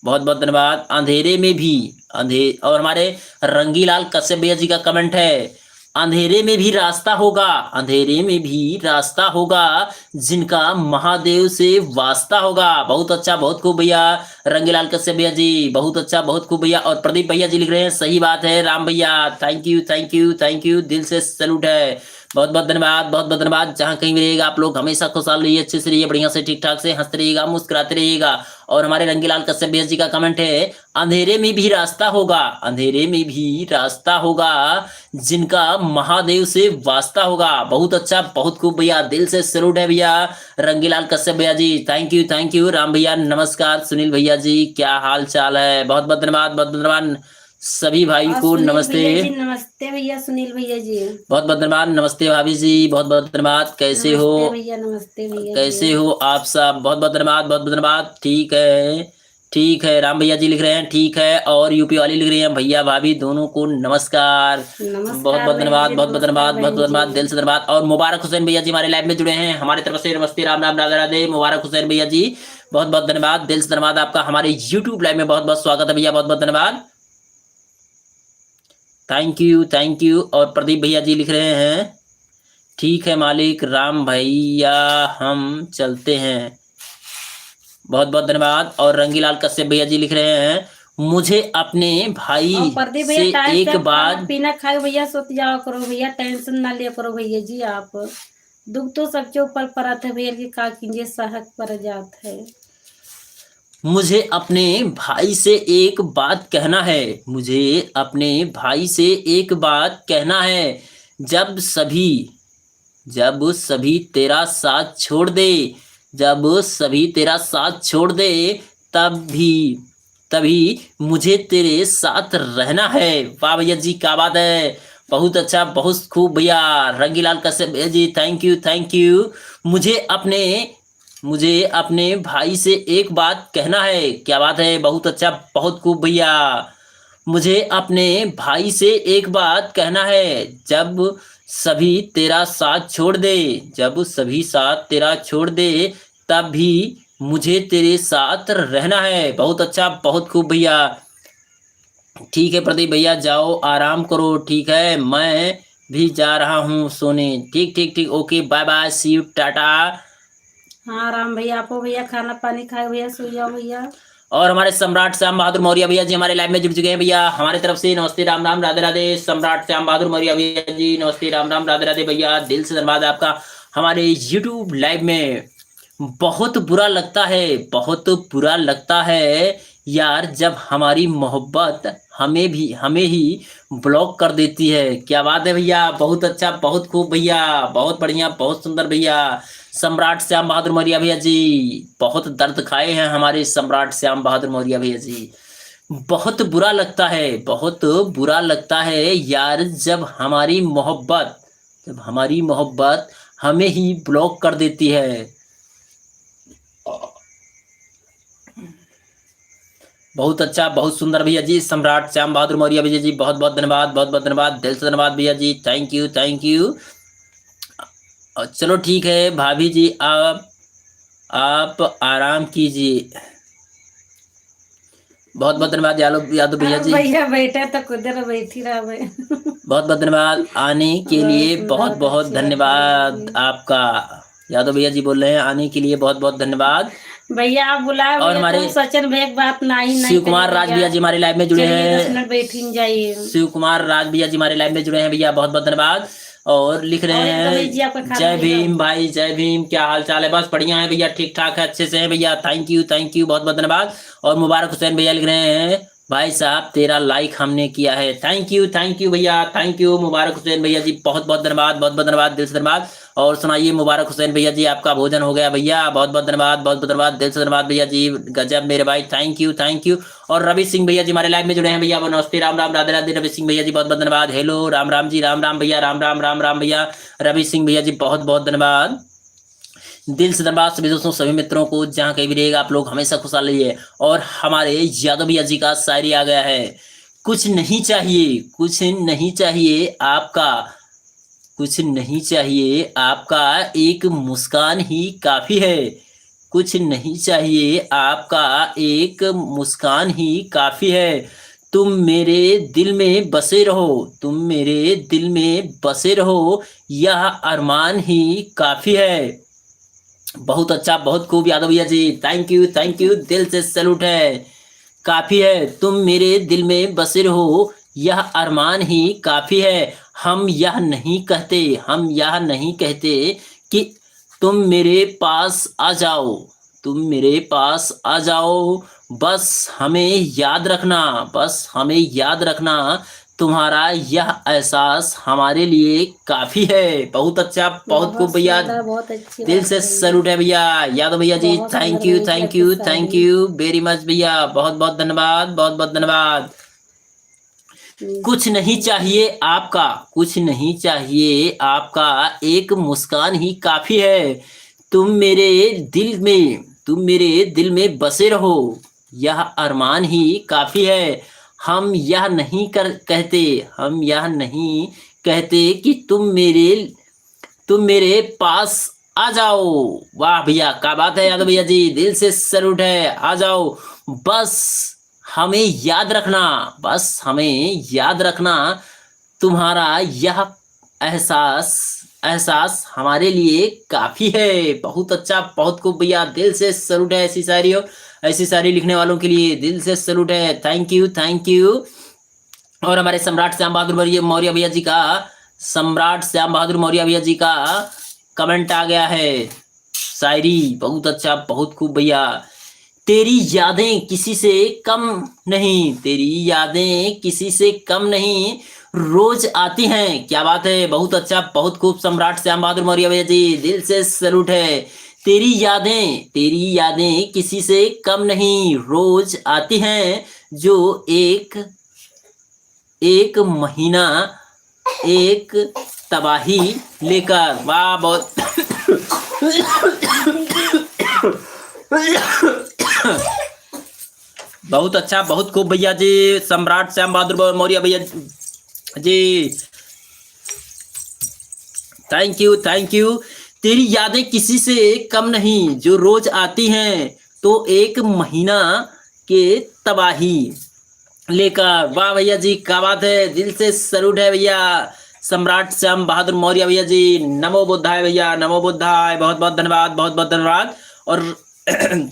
बहुत बहुत धन्यवाद। अंधेरे में भी और हमारे रंगीलाल कश्यप भैया जी का कमेंट है, अंधेरे में भी रास्ता होगा, अंधेरे में भी रास्ता होगा, जिनका महादेव से वास्ता होगा। बहुत अच्छा, बहुत खूब भैया रंगीलाल कश्यप भैया जी, बहुत अच्छा, बहुत खूब भैया। और प्रदीप भैया जी लिख रहे हैं, सही बात है राम भैया, thank you thank you thank you, दिल से सैल्यूट है, बहुत बहुत धन्यवाद, बहुत बहुत धन्यवाद। जहाँ कहीं भी रहिएगा आप लोग हमेशा खुशहाल रहिए, अच्छे से रहिए, बढ़िया से ठीक ठाक से हंसते रहिएगा, मुस्कुराते रहिएगा। और हमारे रंगीलाल कश्यप भैया जी का कमेंट है, अंधेरे में भी रास्ता होगा, अंधेरे में भी रास्ता होगा, जिनका महादेव से वास्ता होगा। बहुत अच्छा, बहुत खूब भैया, दिल से सैल्यूट है भैया रंगीलाल कश्यप भैया जी, थैंक यू राम भैया, नमस्कार। सुनील भैया जी क्या हाल चाल है, बहुत बहुत धन्यवाद, बहुत बहुत धन्यवाद सभी भाई को, सुनील नमस्ते भैया जी, नमस्ते भैया सुनील भैया जी, बहुत बहुत धन्यवाद, नमस्ते भाभी जी, बहुत बहुत धन्यवाद। कैसे हो, नमस्ते भैया, नमस्ते भैया कैसे जी। हो आप सब, बहुत बहुत धन्यवाद, बहुत बहुत धन्यवाद। ठीक है, ठीक है, राम भैया जी लिख रहे हैं ठीक है, और यूपी वाली लिख रही हैं, भैया भाभी दोनों को नमस्कार, बहुत नमस्कार बहुत बहन धन्यवाद, जी, बहुत बहुत नमस्कार धन्यवाद, बहुत बहन बहुत धन्यवाद, दिल जी। से धन्यवाद। और मुबारक हुसैन भैया जी हमारे लाइव में जुड़े हैं, हमारी तरफ से नमस्ते, राम राम, राधे राधे, मुबारक हुसैन भैया जी, बहुत बहुत धन्यवाद, दिल से धन्यवाद आपका, हमारे यूट्यूब लाइव में बहुत बहुत स्वागत है भैया, बहुत बहुत धन्यवाद, थैंक यू थैंक यू। और प्रदीप भैया जी लिख रहे हैं, ठीक है मालिक राम भैया हम चलते हैं, बहुत बहुत धन्यवाद। और रंगीलाल कश्यप भैया जी लिख रहे हैं, मुझे अपने भाई और प्रदीप भैया से टाइम से एक आप खाना बात, पीना खाए भैया, सोते जाओ करो भैया, टेंशन ना लिया करो भैया जी आप। दुख तो सबके ऊपर पड़त है भैया, की का कीजिए, सहक पड़ जात है। मुझे अपने भाई से एक बात कहना है, मुझे अपने भाई से एक बात कहना है, जब सभी जब सभी तेरा साथ छोड़ दे, जब सभी तेरा साथ छोड़ दे, तब भी तभी मुझे तेरे साथ रहना है। वाह भैया जी क्या बात है, बहुत अच्छा, बहुत खूब भैया रंगीलाल कश्यप भैया जी, थैंक यू। मुझे अपने मुझे अपने भाई से एक बात कहना है, क्या बात है, बहुत अच्छा, बहुत खूब भैया। मुझे अपने भाई से एक बात कहना है, जब सभी तेरा साथ छोड़ दे, जब सभी साथ तेरा छोड़ दे, तब भी मुझे तेरे साथ रहना है। बहुत अच्छा, बहुत खूब भैया, ठीक है प्रदीप भैया जाओ आराम करो, ठीक है मैं भी जा रहा हूँ सोने, ठीक ठीक ठीक, okay bye bye, see you, tata. हाँ राम भैया, आपो भैया खाना पानी खाए भैया, सो जाओ भैया। और हमारे सम्राट श्याम बहादुर मौर्य भैया जी हमारे लाइव में जुड़ चुके हैं भैया, हमारे तरफ से नमस्ते, राम राम, राधे राधे, सम्राट श्याम बहादुर मौर्य भैया जी, नमस्ते, राम राम, राधे राधे भैया, दिल से धन्यवाद आपका हमारे यूट्यूब लाइव में। बहुत बुरा लगता है, बहुत बुरा लगता है यार, जब हमारी मोहब्बत हमें ही ब्लॉक कर देती है। क्या बात है भैया, बहुत अच्छा, बहुत खूब भैया, बहुत बढ़िया, बहुत सुंदर भैया सम्राट श्याम बहादुर मौर्य भैया जी, बहुत दर्द खाए हैं हमारे सम्राट श्याम बहादुर मौर्य भैया जी। बहुत बुरा लगता है, बहुत बुरा लगता है यार, जब हमारी मोहब्बत हमें ही ब्लॉक कर देती है। बहुत अच्छा, बहुत सुंदर भैया जी सम्राट श्याम बहादुर मौर्य भैया जी, बहुत बहुत धन्यवाद, बहुत बहुत धन्यवाद, दिल से धन्यवाद भैया ji, thank you thank you. चलो ठीक है भाभी जी, आप आराम कीजिए, बहुत बहुत धन्यवाद यादव भैया जी, भैया बैठे तो कुदर बैठी रहा भाई। बहुत बहुत धन्यवाद आने के बहुत लिए, सुंदर, बहुत बहुत बहुत अच्छी बात भैया धन्यवाद जी। आपका। यादव भैया जी बोल रहे हैं आने के लिए बहुत बहुत धन्यवाद। भैया आप बुलाए और भैया तो हमारे हम सोचन भैया एक बात नहीं नहीं शिव करे कुमार राज भैया। भैया जी हमारे लाइव में जुड़े चलिए 10 हैं। मिनट बैठी जाइए। शिव कुमार राज भैया जी हमारे लाइव में जुड़े हैं भैया, बहुत बहुत धन्यवाद। और लिख रहे और एक दो भैया जी हैं आपका खाना जय मिलेगा। भीम भाई, जय भीम, क्या हाल चाल है? बस बढ़िया है भैया, ठीक ठाक है, अच्छे से है भैया, थैंक यू, बहुत बहुत धन्यवाद। और मुबारक हुसैन भैया लिख रहे हैं भाई साहब तेरा लाइक हमने किया है, थैंक यू भैया, थैंक यू मुबारक हुसैन भैया जी, बहुत बहुत धन्यवाद, बहुत बहुत धन्यवाद, दिल से धन्यवाद। और सुनाइए मुबारक हुसैन भैया जी, आपका भोजन हो गया भैया? बहुत बहुत धन्यवाद, बहुत बहुत धन्यवाद, दिल से धन्यवाद भैया जी, गजब मेरे भाई, थैंक यू। और रवि सिंह भैया जी हमारे लाइव में जुड़े हैं भैया, नमस्ते, राम राम, राधे राधे, रवि सिंह भैया जी बहुत बहुत धन्यवाद। हेलो राम राम जी, राम राम भैया, राम राम भैया, रवि सिंह भैया जी बहुत बहुत धन्यवाद, दिल से धन्यवाद सभी दोस्तों, सभी मित्रों को, जहाँ कहीं भी रहेगा आप लोग हमेशा खुशहाल रहिए। और हमारे यादव भैया जी का शायरी आ गया है, कुछ नहीं चाहिए, कुछ नहीं चाहिए आपका, कुछ नहीं चाहिए आपका, एक मुस्कान ही काफी है, कुछ नहीं चाहिए आपका, एक मुस्कान ही काफी है, तुम मेरे दिल में बसे रहो, तुम मेरे दिल में बसे रहो, यह अरमान ही काफी है। बहुत अच्छा, बहुत खूब यादव भैया जी, थैंक यू, दिल से सैल्यूट है, काफी है, तुम मेरे दिल में बसे रहो, यह अरमान ही काफी है, हम यह नहीं कहते, हम यह नहीं कहते कि तुम मेरे पास आ जाओ, तुम मेरे पास आ जाओ, बस हमें याद रखना, बस हमें याद रखना, तुम्हारा यह एहसास हमारे लिए काफी है। बहुत अच्छा, बहुत खूब बहुत भैया, सुंदर, बहुत अच्छी दिल बात से है भैया। सैल्यूट है भैया, यादव भैया जी, बहुत सुंदर भैया जी आपकी thank Shayari. You very much भैया, बहुत बहुत धन्यवाद, बहुत बहुत धन्यवाद। कुछ नहीं चाहिए आपका, कुछ नहीं चाहिए आपका, एक मुस्कान ही काफी है, तुम मेरे दिल में, तुम मेरे दिल में बसे रहो, यह अरमान ही काफी है, हम यह नहीं कहते, हम यह नहीं कहते कि तुम मेरे पास आ जाओ। वाह भैया, क्या बात है यादव भैया जी, दिल से सैल्यूट है, आ जाओ, बस हमें याद रखना, बस हमें याद रखना, तुम्हारा यह एहसास एहसास हमारे लिए काफी है। बहुत अच्छा, बहुत खूब भैया, दिल से सैल्यूट है, ऐसी शायरी लिखने वालों के लिए दिल से सैल्यूट है, थैंक यू। और हमारे सम्राट श्याम बहादुर मौर्य भैया जी का, सम्राट श्याम बहादुर मौर्य भैया जी का कमेंट आ गया है, शायरी बहुत अच्छा, बहुत खूब भैया, तेरी यादें किसी से कम नहीं, तेरी यादें किसी से कम नहीं, रोज आती हैं, क्या बात है, बहुत अच्छा, बहुत खूब सम्राट श्याम बहादुर मौर्य भैया जी, दिल से सैल्यूट है, तेरी यादें किसी से कम नहीं, रोज आती हैं, जो एक एक महीना एक तबाही लेकर। वाह, बहुत बहुत अच्छा, बहुत खूब भैया जी, सम्राट श्याम बहादुर मौर्य भैया जी, थैंक यू। तेरी यादें किसी से कम नहीं, जो रोज आती हैं, तो एक महीना के तबाही लेकर। वाह भैया जी, क्या बात है, दिल से सैल्यूट है भैया, सम्राट श्याम बहादुर मौर्य भैया जी, नमो बुद्धाय भैया, नमो बुद्धाय, बहुत बहुत धन्यवाद, बहुत बहुत धन्यवाद। और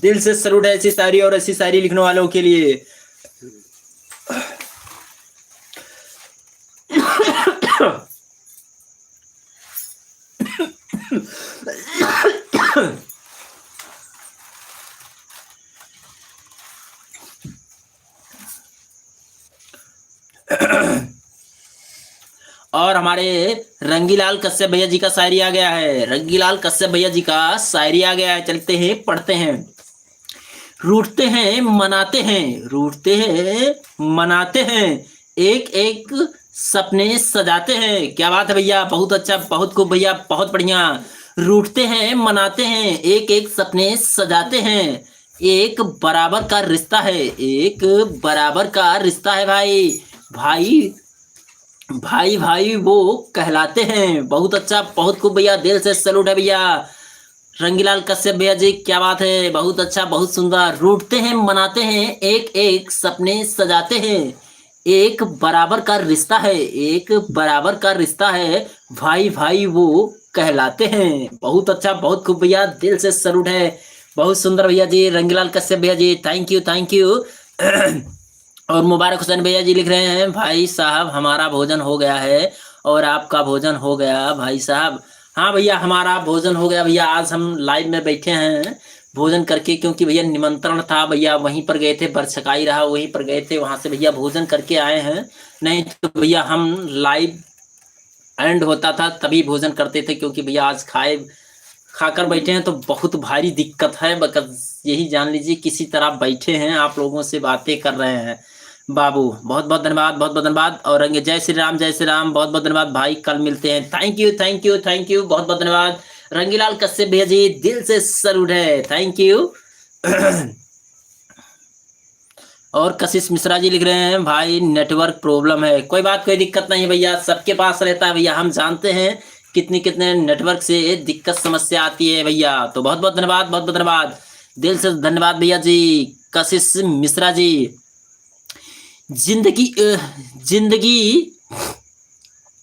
दिल से सैल्यूट है ऐसी शायरी और ऐसी शायरी लिखने वालों के लिए। और हमारे रंगीलाल कश्यप भैया जी का शायरी आ गया है, रंगीलाल कश्यप भैया जी का शायरी आ गया है, चलते हैं पढ़ते हैं। रूठते हैं मनाते हैं, रूठते हैं मनाते हैं, एक एक सपने सजाते हैं, क्या बात है भैया, बहुत अच्छा, बहुत खूब भैया, बहुत बढ़िया। रूठते हैं मनाते हैं, एक एक सपने सजाते हैं, एक बराबर का रिश्ता है, एक बराबर का रिश्ता है भाई, भाई भाई भाई वो कहलाते हैं। बहुत अच्छा, बहुत खूब भैया, दिल से सैल्यूट है भैया, रंगीलाल कश्यप भैया जी क्या बात है, बहुत अच्छा बहुत सुंदर। रूठते हैं मनाते हैं, एक एक सपने सजाते हैं, एक बराबर का रिश्ता है, एक बराबर का रिश्ता है, भाई भाई वो कहलाते हैं। बहुत अच्छा बहुत खूब भैया, दिल से सैल्यूट है, बहुत सुंदर भैया जी। रंगीलाल कश्यप भैया ji thank you thank you. और मुबारक हुसैन भैया जी लिख रहे हैं, भाई साहब हमारा भोजन हो गया है और आपका भोजन हो गया भाई साहब। हाँ भैया हमारा भोजन हो गया भैया, आज हम लाइव में बैठे हैं भोजन करके, क्योंकि भैया निमंत्रण था भैया, वहीं पर गए थे, बरछकाई रहा वहीं पर गए थे, वहां से भैया भोजन करके आए हैं। नहीं तो भैया हम लाइव एंड होता था तभी भोजन करते थे, क्योंकि भैया आज खाकर बैठे हैं तो बहुत भारी दिक्कत है। बस यही जान लीजिए किसी तरह बैठे हैं, आप लोगों से बातें कर रहे हैं। बाबू बहुत बहुत धन्यवाद बहुत बहुत धन्यवाद। और रंगे जय श्री राम बहुत बहुत धन्यवाद भाई, कल मिलते हैं। Thank you thank you thank you, बहुत बहुत धन्यवाद। रंगीलाल कश्यप भैया जी दिल से सैल्यूट है, थैंक यू। और कशिश मिश्रा जी लिख रहे हैं, भाई नेटवर्क प्रॉब्लम है, कोई बात कोई दिक्कत नहीं भैया, सबके पास रहता है भैया, हम जानते हैं कितने नेटवर्क से दिक्कत समस्या आती है भैया। तो बहुत बहुत धन्यवाद बहुत बहुत धन्यवाद, दिल से धन्यवाद भैया जी। कशिश मिश्रा जी, जिंदगी जिंदगी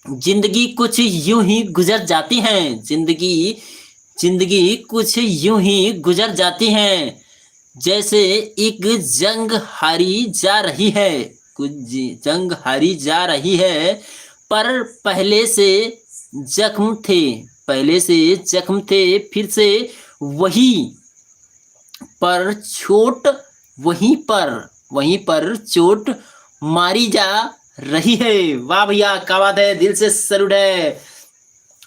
जिंदगी कुछ यूं ही गुजर जाती है, जिंदगी कुछ यूं ही गुजर जाती है, जैसे एक जंग हारी जा रही है, कुछ जंग हारी जा रही है, पर पहले से जख्म थे, फिर से वही पर चोट, वहीं पर चोट मारी जा रही है। वाह भैया क्या बात है, दिल से सैल्यूट है,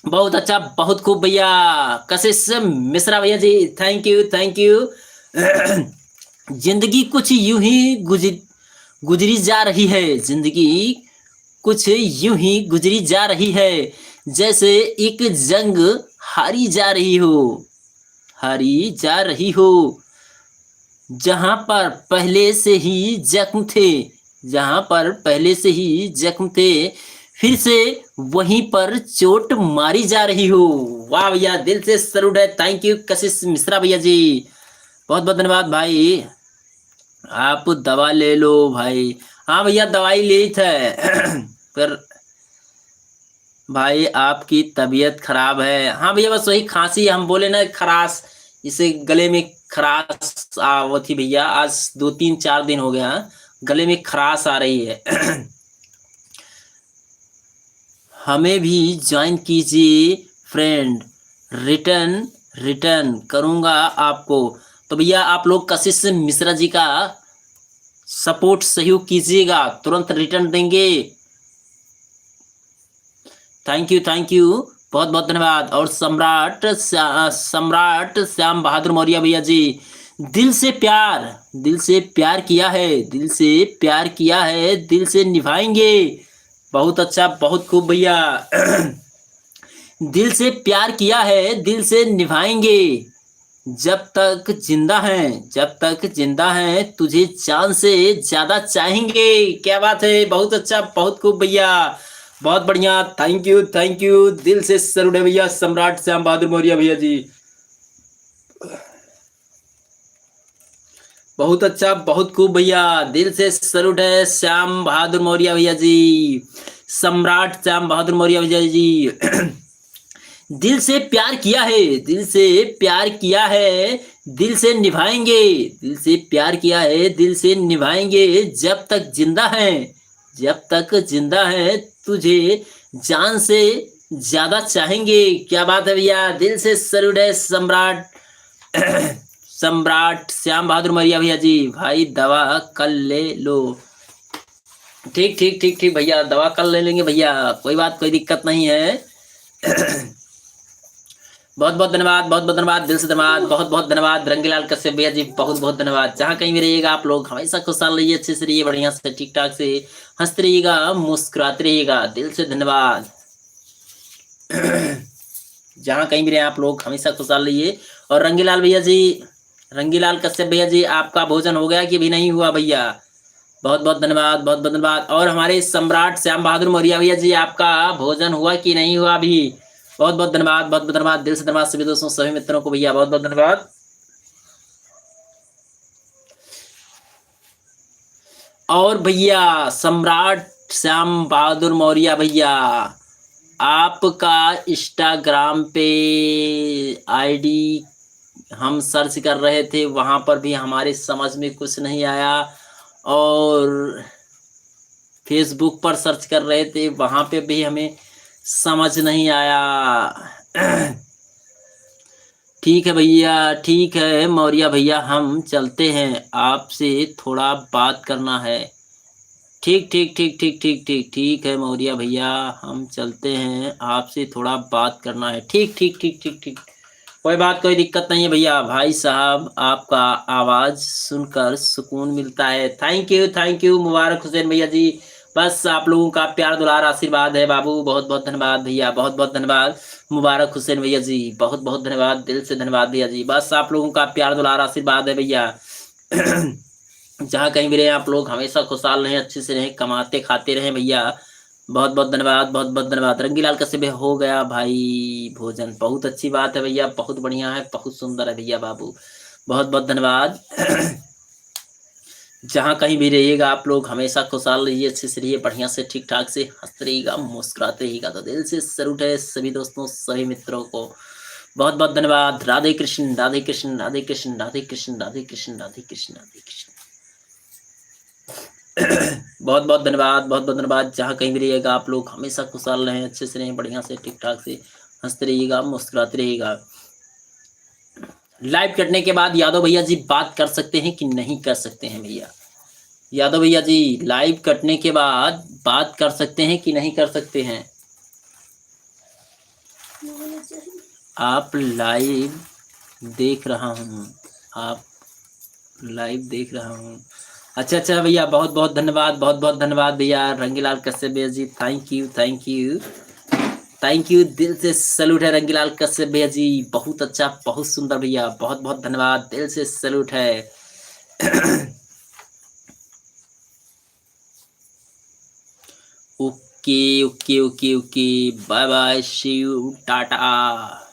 बहुत अच्छा बहुत खूब भैया। कशिश मिश्रा भैया ji thank you thank you. जिंदगी कुछ यूं ही गुजरी जा रही है, जिंदगी कुछ यूं ही गुजरी जा रही है, जैसे एक जंग हारी जा रही हो, जहां पर पहले से ही जख्म थे, फिर से वहीं पर चोट मारी जा रही हो। वाह भैया दिल से सैल्यूट है, थैंक यू कशिश मिश्रा भैया जी, बहुत बहुत धन्यवाद भाई। आप दवा ले लो भाई, हाँ भैया दवाई ली थे पर भाई आपकी तबीयत खराब है। हाँ भैया बस वही खांसी, हम बोले ना खराश, इसे गले में खराश वो थी भैया, आज 2-3-4 दिन हो गया गले में खराश आ रही है। हमें भी ज्वाइन कीजिए फ्रेंड, रिटर्न करूंगा आपको। तो भैया आप लोग कशिश मिश्रा जी का सपोर्ट सहयोग कीजिएगा, तुरंत रिटर्न देंगे। थैंक यू बहुत बहुत धन्यवाद। और सम्राट श्याम बहादुर मौर्य भैया जी, दिल से प्यार किया है, दिल से निभाएंगे। बहुत अच्छा बहुत खूब भैया। दिल से प्यार किया है, दिल से निभाएंगे, जब तक जिंदा हैं तुझे जान से ज्यादा चाहेंगे। क्या बात है, बहुत अच्छा बहुत खूब भैया, बहुत बढ़िया, थैंक यू, दिल से सैल्यूट है भैया सम्राट श्याम बहादुर मौर्य भैया जी, बहुत अच्छा बहुत खूब भैया, दिल से सैल्यूट है श्याम बहादुर मौर्य भैया जी, सम्राट श्याम बहादुर मौर्य भैया जी। दिल से प्यार किया है, दिल से निभाएंगे, जब तक जिंदा है तुझे जान से ज्यादा चाहेंगे। क्या बात है भैया, दिल से सैल्यूट है सम्राट श्याम बहादुर मौर्य भैया जी। भाई दवा कल ले लो, ठीक भैया, दवा कल ले लेंगे भैया, कोई बात कोई दिक्कत नहीं है। बहुत बहुत धन्यवाद, दिल से धन्यवाद, बहुत धन्यवाद। रंगीलाल कश्यप भैया जी बहुत धन्यवाद। जहाँ कहीं भी रहिएगा आप लोग हमेशा खुशहाल रहिए, अच्छे से रहिए, बढ़िया से ठीक ठाक से हंसते रहिएगा, मुस्कुराते रहिएगा, दिल से धन्यवाद। जहाँ कहीं भी रहे आप लोग हमेशा खुशहाल रहिए। और रंगीलाल कश्यप भैया जी आपका भोजन हो गया कि अभी नहीं हुआ भैया? बहुत धन्यवाद। और हमारे सम्राट श्याम बहादुर मौर्य भैया जी आपका भोजन हुआ कि नहीं हुआ अभी? बहुत बहुत धन्यवाद, बहुत बहुत धन्यवाद, दिल से धन्यवाद सभी दोस्तों, सभी मित्रों को भैया बहुत बहुत धन्यवाद। और भैया सम्राट श्याम बहादुर मौर्य भैया, आपका इंस्टाग्राम पे आईडी हम सर्च कर रहे थे, वहाँ पर भी हमारे समझ में कुछ नहीं आया, और फेसबुक पर सर्च कर रहे थे, वहाँ पे भी हमें समझ नहीं आया। ठीक है भैया, ठीक है मौर्य भैया, हम चलते हैं, आपसे थोड़ा बात करना है। ठीक ठीक ठीक ठीक ठीक ठीक ठीक है मौर्य भैया, हम चलते हैं, आपसे थोड़ा बात करना है। ठीक ठीक ठीक ठीक ठीक, कोई बात, कोई दिक्कत नहीं है भैया। भाई साहब आपका आवाज़ सुनकर सुकून मिलता है। थैंक यू मुबारक हुसैन भैया जी, बस आप लोगों का प्यार दुलार आशीर्वाद है बाबू, बहुत बहुत धन्यवाद भैया, बहुत बहुत धन्यवाद मुबारक हुसैन भैया जी, बहुत बहुत धन्यवाद, दिल से धन्यवाद भैया जी, बस आप लोगों का प्यार दुलार आशीर्वाद है भैया। जहाँ कहीं भी रहे आप लोग हमेशा खुशहाल रहें, अच्छे से रहें, कमाते खाते रहें भैया, बहुत बहुत धन्यवाद, बहुत बहुत धन्यवाद। रंगीलाल कश्यप हो गया भाई भोजन, बहुत अच्छी बात है भैया, बहुत बढ़िया है, बहुत सुंदर है भैया बाबू, बहुत बहुत धन्यवाद। जहाँ कहीं भी रहिएगा आप लोग हमेशा खुशहाल रहिए, अच्छे से रहिए, बढ़िया से ठीक ठाक से हंसते रहिएगा, मुस्कुराते रहिएगा। तो दिल से सैल्यूट है सभी दोस्तों, सभी मित्रों को बहुत बहुत धन्यवाद। राधे कृष्ण राधे कृष्ण राधे कृष्ण राधे कृष्ण राधे कृष्ण राधे कृष्ण राधे कृष्ण। बहुत बहुत धन्यवाद, बहुत बहुत धन्यवाद। जहाँ कहीं भी रहिएगा आप लोग हमेशा खुशहाल रहें, अच्छे से रहें, बढ़िया से ठीक ठाक से हंसते रहिएगा, मुस्कुराते रहिएगा। लाइव कटने के बाद यादव भैया जी बात कर सकते हैं कि नहीं कर सकते हैं भैया? यादव भैया जी लाइव कटने के बाद बात कर सकते हैं कि नहीं कर सकते हैं? आप लाइव देख रहा हूँ, आप लाइव देख रहा हूँ। अच्छा अच्छा भैया, बहुत बहुत धन्यवाद, बहुत बहुत धन्यवाद भैया। रंगीलाल कश्यप भैया ji thank you thank you thank you, दिल से सैल्यूट है रंगीलाल कश्यप भैया जी, बहुत अच्छा, बहुत सुंदर भैया, बहुत बहुत धन्यवाद, दिल से सैल्यूट है। Okay okay okay okay, bye bye, see you, tata.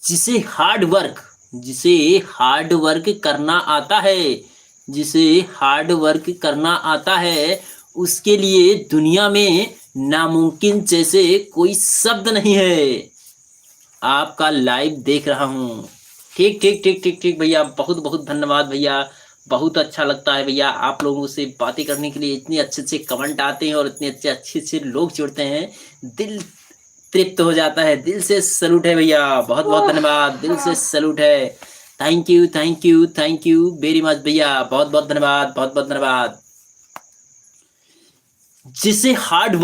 जिसे हार्ड वर्क करना आता है, जिसे हार्ड वर्क करना आता है, उसके लिए दुनिया में नामुमकिन जैसे कोई शब्द नहीं है। आपका लाइव देख रहा हूँ। ठीक ठीक ठीक ठीक ठीक भैया, बहुत बहुत धन्यवाद भैया, बहुत अच्छा लगता है भैया आप लोगों से बातें करने के लिए, इतने अच्छे अच्छे कमेंट आते हैं और इतने अच्छे अच्छे लोग जुड़ते हैं, दिल तृप्त हो जाता है। दिल से सैल्यूट है भैया, बहुत बहुत धन्यवाद, दिल से सैल्यूट है। थैंक यू वेरी मच भैया, बहुत बहुत धन्यवाद, बहुत बहुत धन्यवाद। जिसे हार्ड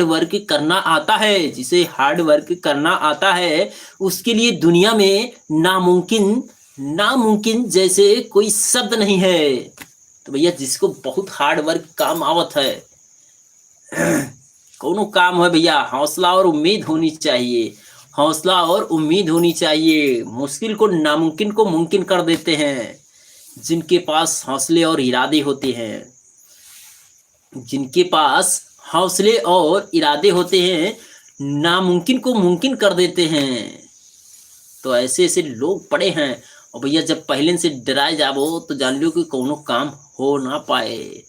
वर्क करना आता है, जिसे हार्ड वर्क करना आता है, उसके लिए दुनिया में नामुमकिन जैसे कोई शब्द नहीं है। तो भैया जिसको बहुत हार्ड वर्क काम आवत है, कोनो काम है भैया, हौसला और उम्मीद होनी चाहिए, हौसला और उम्मीद होनी चाहिए। मुश्किल को नामुमकिन को मुमकिन कर देते हैं जिनके पास हौसले और इरादे होते हैं, जिनके पास हौसले और इरादे होते हैं, नामुमकिन को मुमकिन कर देते हैं। तो ऐसे ऐसे लोग पड़े हैं। और भैया जब पहले से डराए जाबो तो जान लो कि कोनो काम हो ना पाए।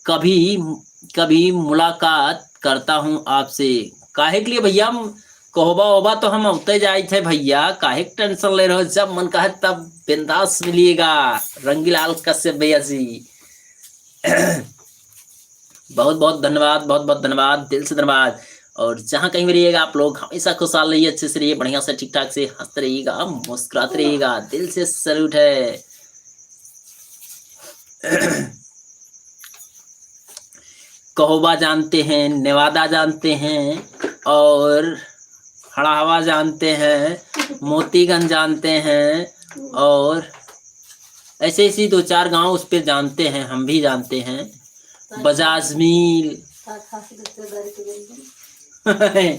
कभी कभी मुलाकात करता हूँ आपसे, काहे के लिए भैया? कहबा होबा तो हम उते जाए थे भैया, काहे टेंशन ले रहे हो? जब मन कहे तब बिंदास मिलिएगा। रंगीलाल कश्यप भैया जी बहुत बहुत धन्यवाद, बहुत बहुत धन्यवाद, दिल से धन्यवाद। और जहाँ कहीं भी रहिएगा आप लोग हमेशा खुशहाल रहिए, अच्छे से रहिए, बढ़िया से ठीक ठाक से हंसते रहिएगा, मुस्कुराते रहिएगा, दिल से सैल्यूट है। कहोबा जानते हैं, नेवादा जानते हैं, और हड़ावा जानते हैं, मोतीगंज जानते हैं, और ऐसे ऐसी दो चार गांव उस पर जानते हैं, हम भी जानते हैं। बजाज मील, खांसी रिश्तेदारी के लिए।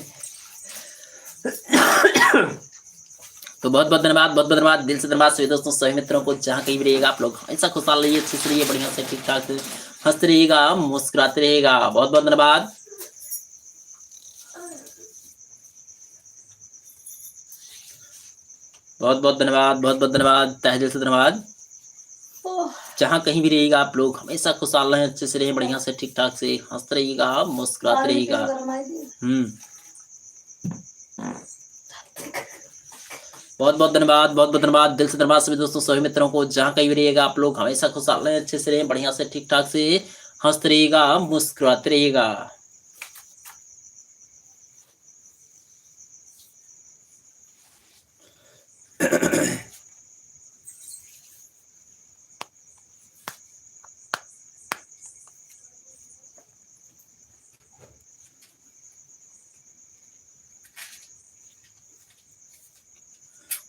तो बहुत बहुत धन्यवाद, बहुत बहुत धन्यवाद, दिल से धन्यवाद सभी दोस्तों सभी मित्रों को, जहाँ कहीं भी रहिएगा आप लोग हमेशा खुशहाल रहिए, अच्छे से रहिए, बढ़िया से ठीक ठाक हंसते रहिएगा, मुस्कुराते रहिएगा। बहुत बहुत धन्यवाद। बहुत बहुत धन्यवाद, बहुत बहुत धन्यवाद, तहे दिल से धन्यवाद। जहाँ कहीं भी रहिएगा आप लोग हमेशा खुशहाल रहें, अच्छे से रहें, बढ़िया से ठीक ठाक से हंसते रहिएगा, मुस्कुराते रहिएगा। बहुत बहुत धन्यवाद, बहुत बहुत धन्यवाद, दिल से धन्यवाद सभी दोस्तों सभी मित्रों को, जहाँ कहीं भी रहिएगा आप लोग हमेशा खुशहाल रहें, अच्छे से रहें, बढ़िया से ठीक ठाक से हंसते रहिएगा, मुस्कुराते रहिएगा।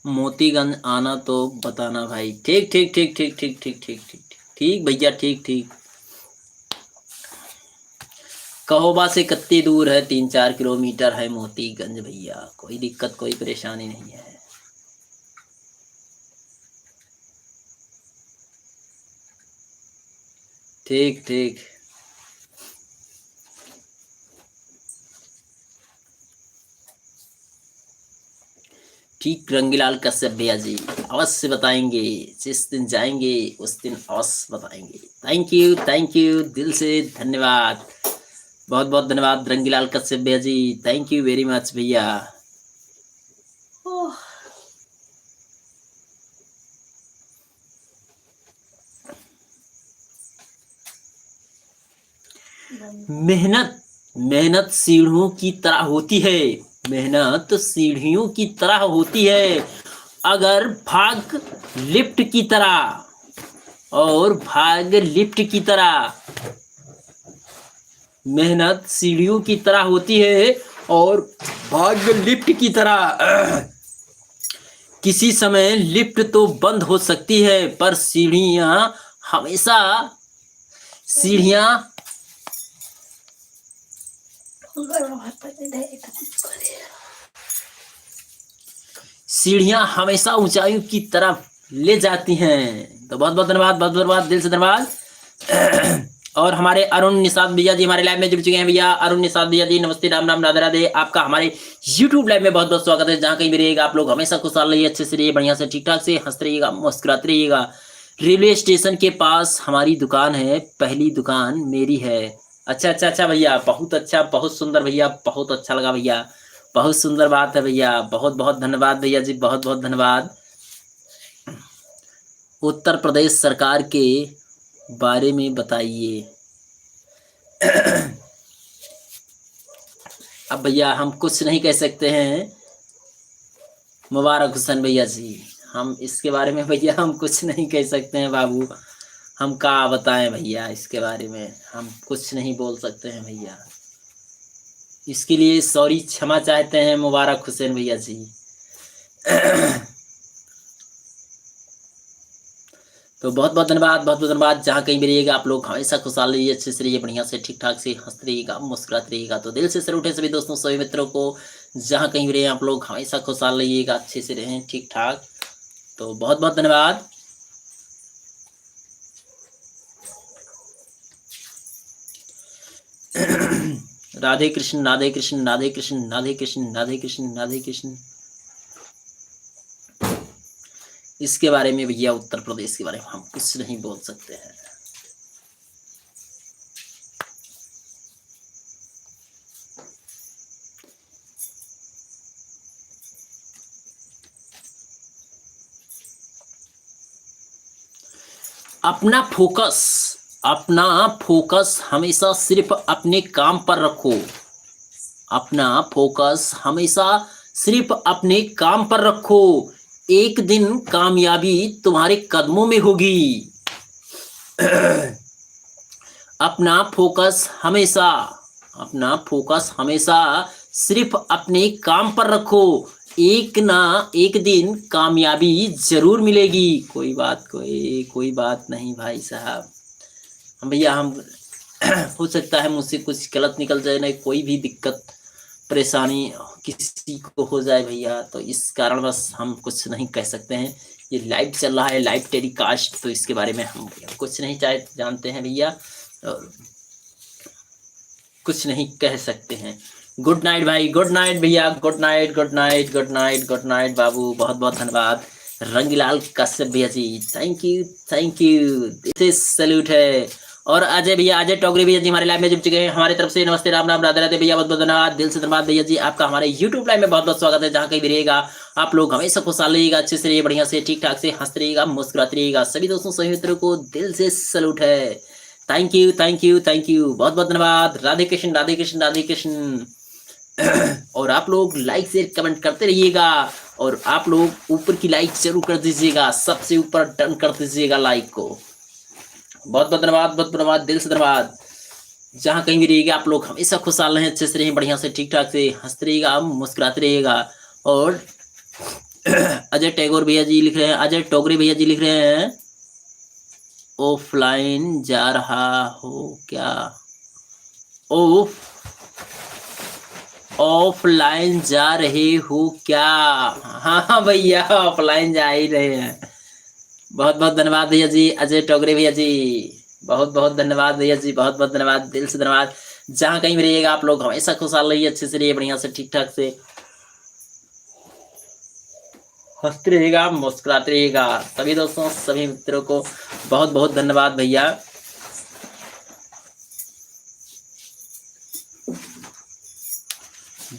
मोतीगंज आना तो बताना भाई। ठीक ठीक ठीक ठीक ठीक ठीक ठीक ठीक ठीक भैया, ठीक ठीक। कहोबा से कितनी दूर है? 3-4 किलोमीटर है मोतीगंज भैया, कोई दिक्कत कोई परेशानी नहीं है। ठीक ठीक। ठीक रंगीलाल कश्यप भैया जी, अवश्य बताएंगे, जिस दिन जाएंगे उस दिन अवश्य बताएंगे। थैंक यू, दिल से धन्यवाद, बहुत बहुत धन्यवाद रंगीलाल कश्यप भैया ji, thank you very much भैया। मेहनत मेहनत सीढ़ियों की तरह होती है, मेहनत सीढ़ियों की तरह होती है, अगर भाग लिफ्ट की तरह और भाग लिफ्ट की तरह। मेहनत सीढ़ियों की तरह होती है और भाग लिफ्ट की तरह। किसी समय लिफ्ट तो बंद हो सकती है, पर सीढ़ियां हमेशा ऊंचाइयों की तरफ ले जाती हैं। तो बहुत बहुत धन्यवाद, बहुत बहुत धन्यवाद, दिल से धन्यवाद। और हमारे अरुण निषाद भैया जी हमारे लाइव में जुड़ चुके हैं भैया। अरुण निषाद भैया जी नमस्ते, राम राम, राधे राधे। आपका हमारे YouTube लाइव में बहुत बहुत स्वागत है। जहाँ कहीं भी रहिएगा आप लोग हमेशा खुशहाल रहिए, अच्छे से रहिए, बढ़िया से ठीक ठाक से हंसते रहिएगा, मुस्कुराते रहिएगा। रेलवे स्टेशन के पास हमारी दुकान है, पहली दुकान मेरी है। अच्छा अच्छा अच्छा भैया, बहुत अच्छा, बहुत सुंदर भैया, बहुत अच्छा लगा भैया, बहुत सुंदर बात है भैया, बहुत बहुत धन्यवाद भैया जी, बहुत बहुत धन्यवाद। उत्तर प्रदेश सरकार के बारे में बताइए। अब भैया हम कुछ नहीं कह सकते हैं, मुबारक हुसैन भैया जी, हम इसके बारे में भैया हम कुछ नहीं कह सकते हैं बाबू, हम क्या बताएं भैया, इसके बारे में हम कुछ नहीं बोल सकते हैं भैया, इसके लिए सॉरी, क्षमा चाहते हैं मुबारक हुसैन भैया जी। तो बहुत बहुत धन्यवाद, बहुत बहुत धन्यवाद। जहाँ कहीं भी रहिएगा आप लोग हमेशा खुशहाल रहिए, अच्छे से रहिए, बढ़िया से ठीक ठाक से हंसते रहिएगा, मुस्कुराते रहिएगा। तो दिल से सर उठे सभी दोस्तों सभी मित्रों को, जहाँ कहीं भी रहिए आप लोग हमेशा खुशहाल रहिएगा, अच्छे से रहें, ठीक ठाक। तो बहुत बहुत धन्यवाद। राधे कृष्ण, राधे कृष्ण, राधे कृष्ण, राधे कृष्ण, राधे कृष्ण, राधे कृष्ण। इसके बारे में भैया उत्तर प्रदेश के बारे में हम कुछ नहीं बोल सकते हैं। अपना फोकस हमेशा सिर्फ अपने काम पर रखो। अपना फोकस हमेशा सिर्फ अपने काम पर रखो, एक दिन कामयाबी तुम्हारे कदमों में होगी। अपना फोकस हमेशा सिर्फ अपने काम पर रखो, एक ना एक दिन कामयाबी जरूर मिलेगी। कोई बात नहीं भाई साहब, भैया हम हो सकता है मुझसे कुछ गलत निकल जाए, नहीं कोई भी दिक्कत परेशानी किसी को हो जाए भैया, तो इस कारण बस हम कुछ नहीं कह सकते हैं। ये लाइव चल रहा है, लाइव टेलीकास्ट, तो इसके बारे में हम कुछ नहीं चाहे जानते हैं भैया, और कुछ नहीं कह सकते हैं। गुड नाइट भाई, गुड नाइट भैया, good night, good night, good night, good night बाबू, बहुत बहुत धन्यवाद। रंगीलाल कश्यप भैया ji, thank you, thank you, this is salute है। और अजय भैया, अजय टोगरी भैया जी हमारे लाइव में जुड़ चुके हैं, हमारी तरफ से नमस्ते, राम राम, राधे राधे भैया, बहुत बहुत धन्यवाद, दिल से धन्यवाद भैया जी, आपका हमारे यूट्यूब लाइव में बहुत बहुत स्वागत है। जहाँ कहीं भी रहिएगा आप लोग हमेशा खुशहाल रहिएगा, अच्छे से रहिए, बढ़िया से, ठीक ठाक से, हंसते रहिएगा, मुस्कुराते रहिएगा। सभी दोस्तों सभी मित्रों को दिल से सैल्यूट है। Thank you, thank you, thank you, बहुत बहुत धन्यवाद। राधे कृष्ण, राधे कृष्ण, राधे कृष्ण। और आप लोग लाइक शेयर कमेंट करते रहिएगा, और आप लोग ऊपर की लाइक जरूर कर दीजिएगा, सबसे ऊपर टर्न कर दीजिएगा लाइक को। बहुत बहुत धन्यवाद, बहुत धन्यवाद, दिल से धन्यवाद। जहाँ कहीं भी रहिएगा आप लोग हमेशा खुशहाल रहें, अच्छे से रहें, बढ़िया से, ठीक ठाक से, हंसते रहिएगा, मुस्कुराते रहिएगा। और अजय टैगोर भैया जी लिख रहे हैं, अजय टोगरे भैया जी लिख रहे हैं, ऑफलाइन जा रहा हो क्या? ओ, ऑफलाइन जा रहे हो क्या? हाँ हाँ भैया, ऑफलाइन जा ही रहे हैं। बहुत बहुत धन्यवाद भैया जी, अजय टोगरे भैया जी, बहुत बहुत धन्यवाद भैया जी, बहुत बहुत धन्यवाद, दिल से धन्यवाद। जहाँ कहीं भी रहिएगा आप लोग हमेशा खुशहाल रहिए, अच्छे से रहिए, बढ़िया से, ठीक ठाक से, हंसते रहिएगा, मुस्कुराते रहिएगा। सभी दोस्तों सभी मित्रों को बहुत बहुत धन्यवाद भैया।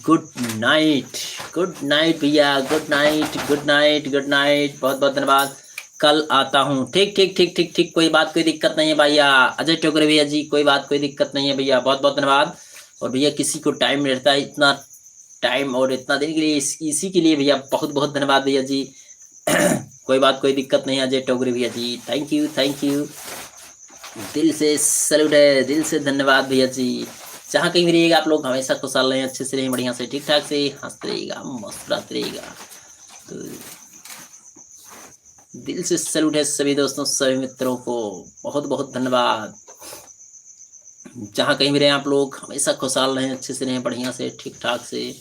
गुड नाइट, गुड नाइट भैया, good night, good night, good night, बहुत बहुत धन्यवाद। कल आता हूँ, ठीक ठीक ठीक ठीक ठीक, कोई बात कोई दिक्कत नहीं है भैया। अजय टोकरे भैया जी, कोई बात कोई दिक्कत नहीं है भैया, बहुत बहुत धन्यवाद। और भैया किसी को टाइम रहता है इतना टाइम और इतना दिन के लिए, इसी के लिए भैया बहुत बहुत धन्यवाद भैया जी। कोई बात कोई दिक्कत नहीं है अजय टोकरे भैया ji, thank you, thank you, दिल से सैल्यूट है, दिल से धन्यवाद भैया जी। जहाँ कहीं भी रहिएगा आप लोग हमेशा खुशहाल रहें, अच्छे से रहें, बढ़िया से, ठीक ठाक से, हंसते रहिएगा, मुस्कुराते रहिएगा। तो दिल से सैल्यूट है सभी दोस्तों सभी मित्रों को, बहुत बहुत धन्यवाद। जहाँ कहीं भी रहें आप लोग हमेशा खुशहाल रहें, अच्छे से रहें, बढ़िया से, ठीक ठाक से।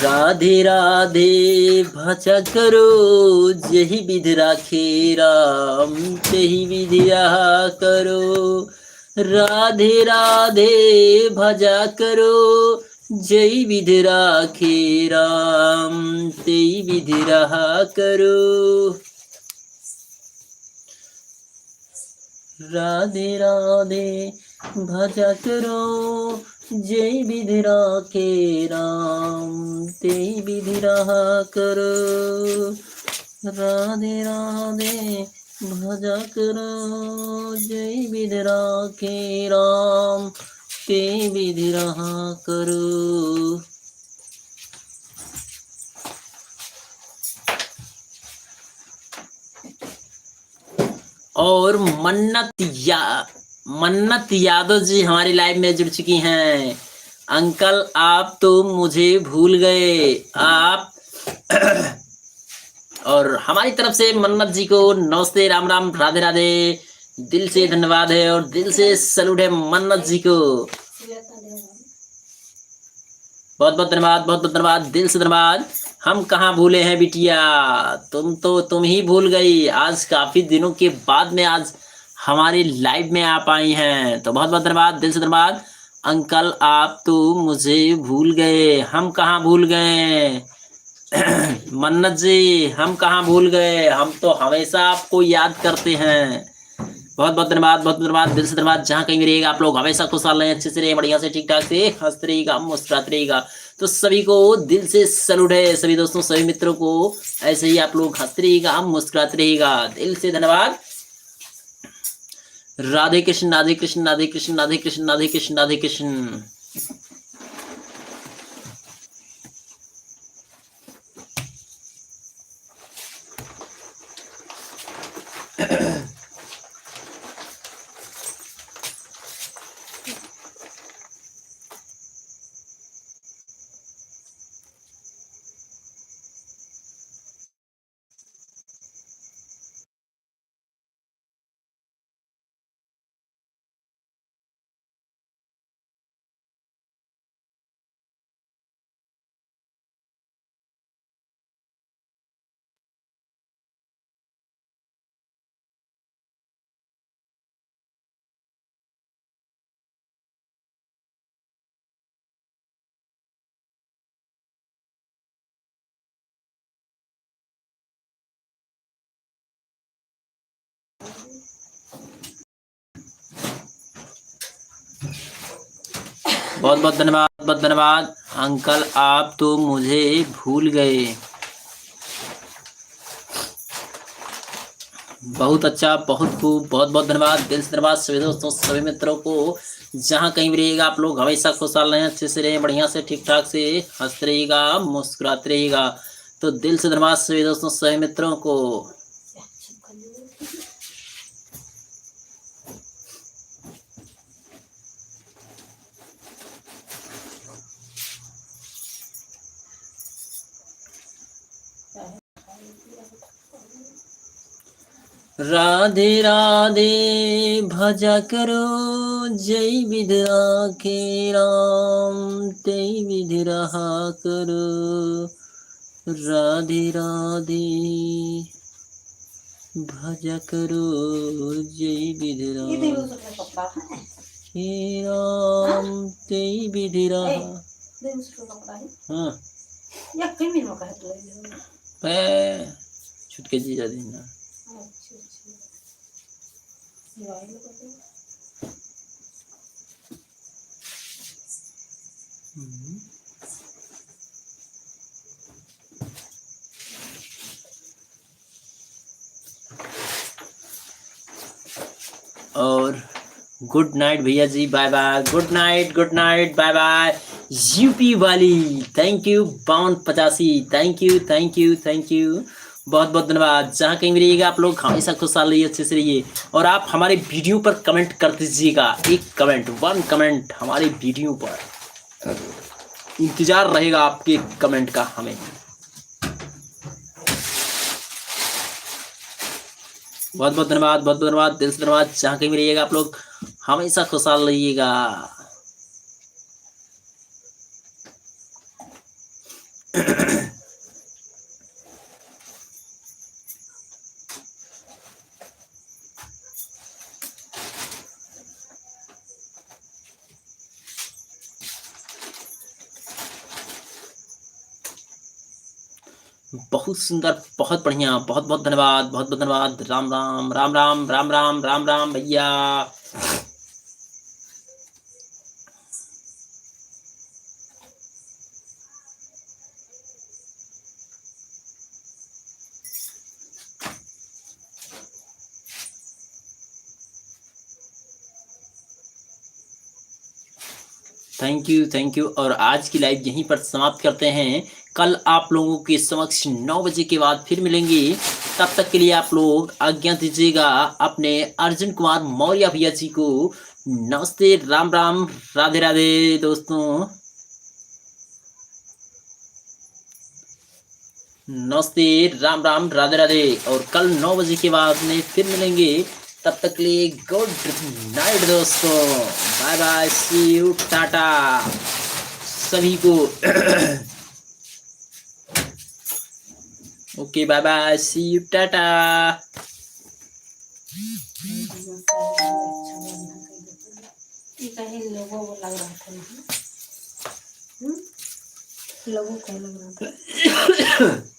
राधे राधे भजा करो, यही विधि राखे राम, यही विधि रहा करो। राधे राधे भजा करो, जय विधि राखे राम, तेई विधि रहा करो। राधे राधे भजा करो, जय विधि राखे राम, तेई विधि रहा करो। राधे राधे भजा करो, जय विधि राखे राम, तेई विधि रहा करो। और मन्नत यादव जी हमारी लाइव में जुड़ चुकी हैं। अंकल आप तो मुझे भूल गए आप। और हमारी तरफ से मन्नत जी को नमस्ते, राम राम, राधे राधे, दिल से धन्यवाद है और दिल से सैल्यूट है मन्नत जी को। बहुत बहुत धन्यवाद, बहुत बहुत धन्यवाद, दिल से धन्यवाद। हम कहाँ भूले हैं बिटिया, तुम ही भूल गई। आज काफी दिनों के बाद में आज हमारी लाइव में आप आई हैं, तो बहुत बहुत धन्यवाद, दिल से धन्यवाद। अंकल आप तो मुझे भूल गए, हम कहाँ भूल गए। मन्नत जी हम कहाँ भूल गए, हम तो हमेशा आपको याद करते हैं। बहुत बहुत धन्यवाद, बहुत धन्यवाद, दिल से धन्यवाद। जहाँ कहीं भी रहिएगा आप लोग हमेशा खुशहाल रहें, अच्छे से रहें, बढ़िया से, ठीक ठाक से, हंसते रहिएगा, मुस्कुराते रहिएगा। तो सभी को दिल से सैल्यूट है, सभी दोस्तों सभी मित्रों को ऐसे ही आप लोग हंसते रहिएगा, मुस्कुराते रहिएगा, दिल से धन्यवाद। राधे कृष्ण, राधे कृष्ण, राधे कृष्ण, राधे कृष्ण, राधे कृष्ण, राधे कृष्ण। बहुत बहुत धन्यवाद, बहुत धन्यवाद अंकल, आप तो मुझे भूल गए। बहुत अच्छा, बहुत खूब, बहुत बहुत धन्यवाद, दिल से धन्यवाद सभी दोस्तों, सभी मित्रों को। जहाँ कहीं भी रहिएगा आप लोग हमेशा खुशहाल रहें, अच्छे से रहें, बढ़िया से, ठीक ठाक से, हंसते रहिएगा, मुस्कुराते रहिएगा। तो दिल से धन्यवाद सभी दोस्तों, सभी मित्रों को। राधे राधे भजा करो, जय विध आखे राम, तय विध रहा करो। राधे राधे भजा करो, जय विध हे राम, तय विध रहा। हाँ छुटके जी जा देना। और गुड नाइट भैया ji, bye bye, good night, good night, bye bye. UP वाली thank you, 5285, thank you, thank you, thank you, बहुत बहुत धन्यवाद। जहाँ कहीं भी रहिएगा आप लोग हमेशा खुशहाल रहिए, अच्छे से रहिए। और आप हमारे वीडियो पर कमेंट कर दीजिएगा, एक कमेंट, 1 कमेंट हमारे वीडियो पर, इंतजार रहेगा आपके कमेंट का हमें। बहुत बहुत धन्यवाद, बहुत बहुत धन्यवाद, दिल से धन्यवाद। जहाँ कहीं भी रहिएगा आप लोग हमेशा खुशहाल रहिएगा। बहुत सुंदर, बहुत बढ़िया, बहुत बहुत धन्यवाद, बहुत बहुत धन्यवाद। राम राम, राम राम, राम राम, राम राम भैया। Thank you, thank you. और आज की लाइव यहीं पर समाप्त करते हैं। कल आप लोगों के समक्ष 9 बजे के बाद फिर मिलेंगे। तब तक के लिए आप लोग आज्ञा दीजिएगा अपने अर्जुन कुमार मौर्य भैया जी को। नमस्ते, राम राम, राधे राधे दोस्तों, नमस्ते, राम राम, राधे राधे। और कल 9 बजे के बाद में फिर मिलेंगे। तब तक के लिए गुड नाइट दोस्तों, bye bye, see you, tata सभी को। Okay, bye bye, see you, tata. लोगों को लग रहा था, लोगों को लग रहा था।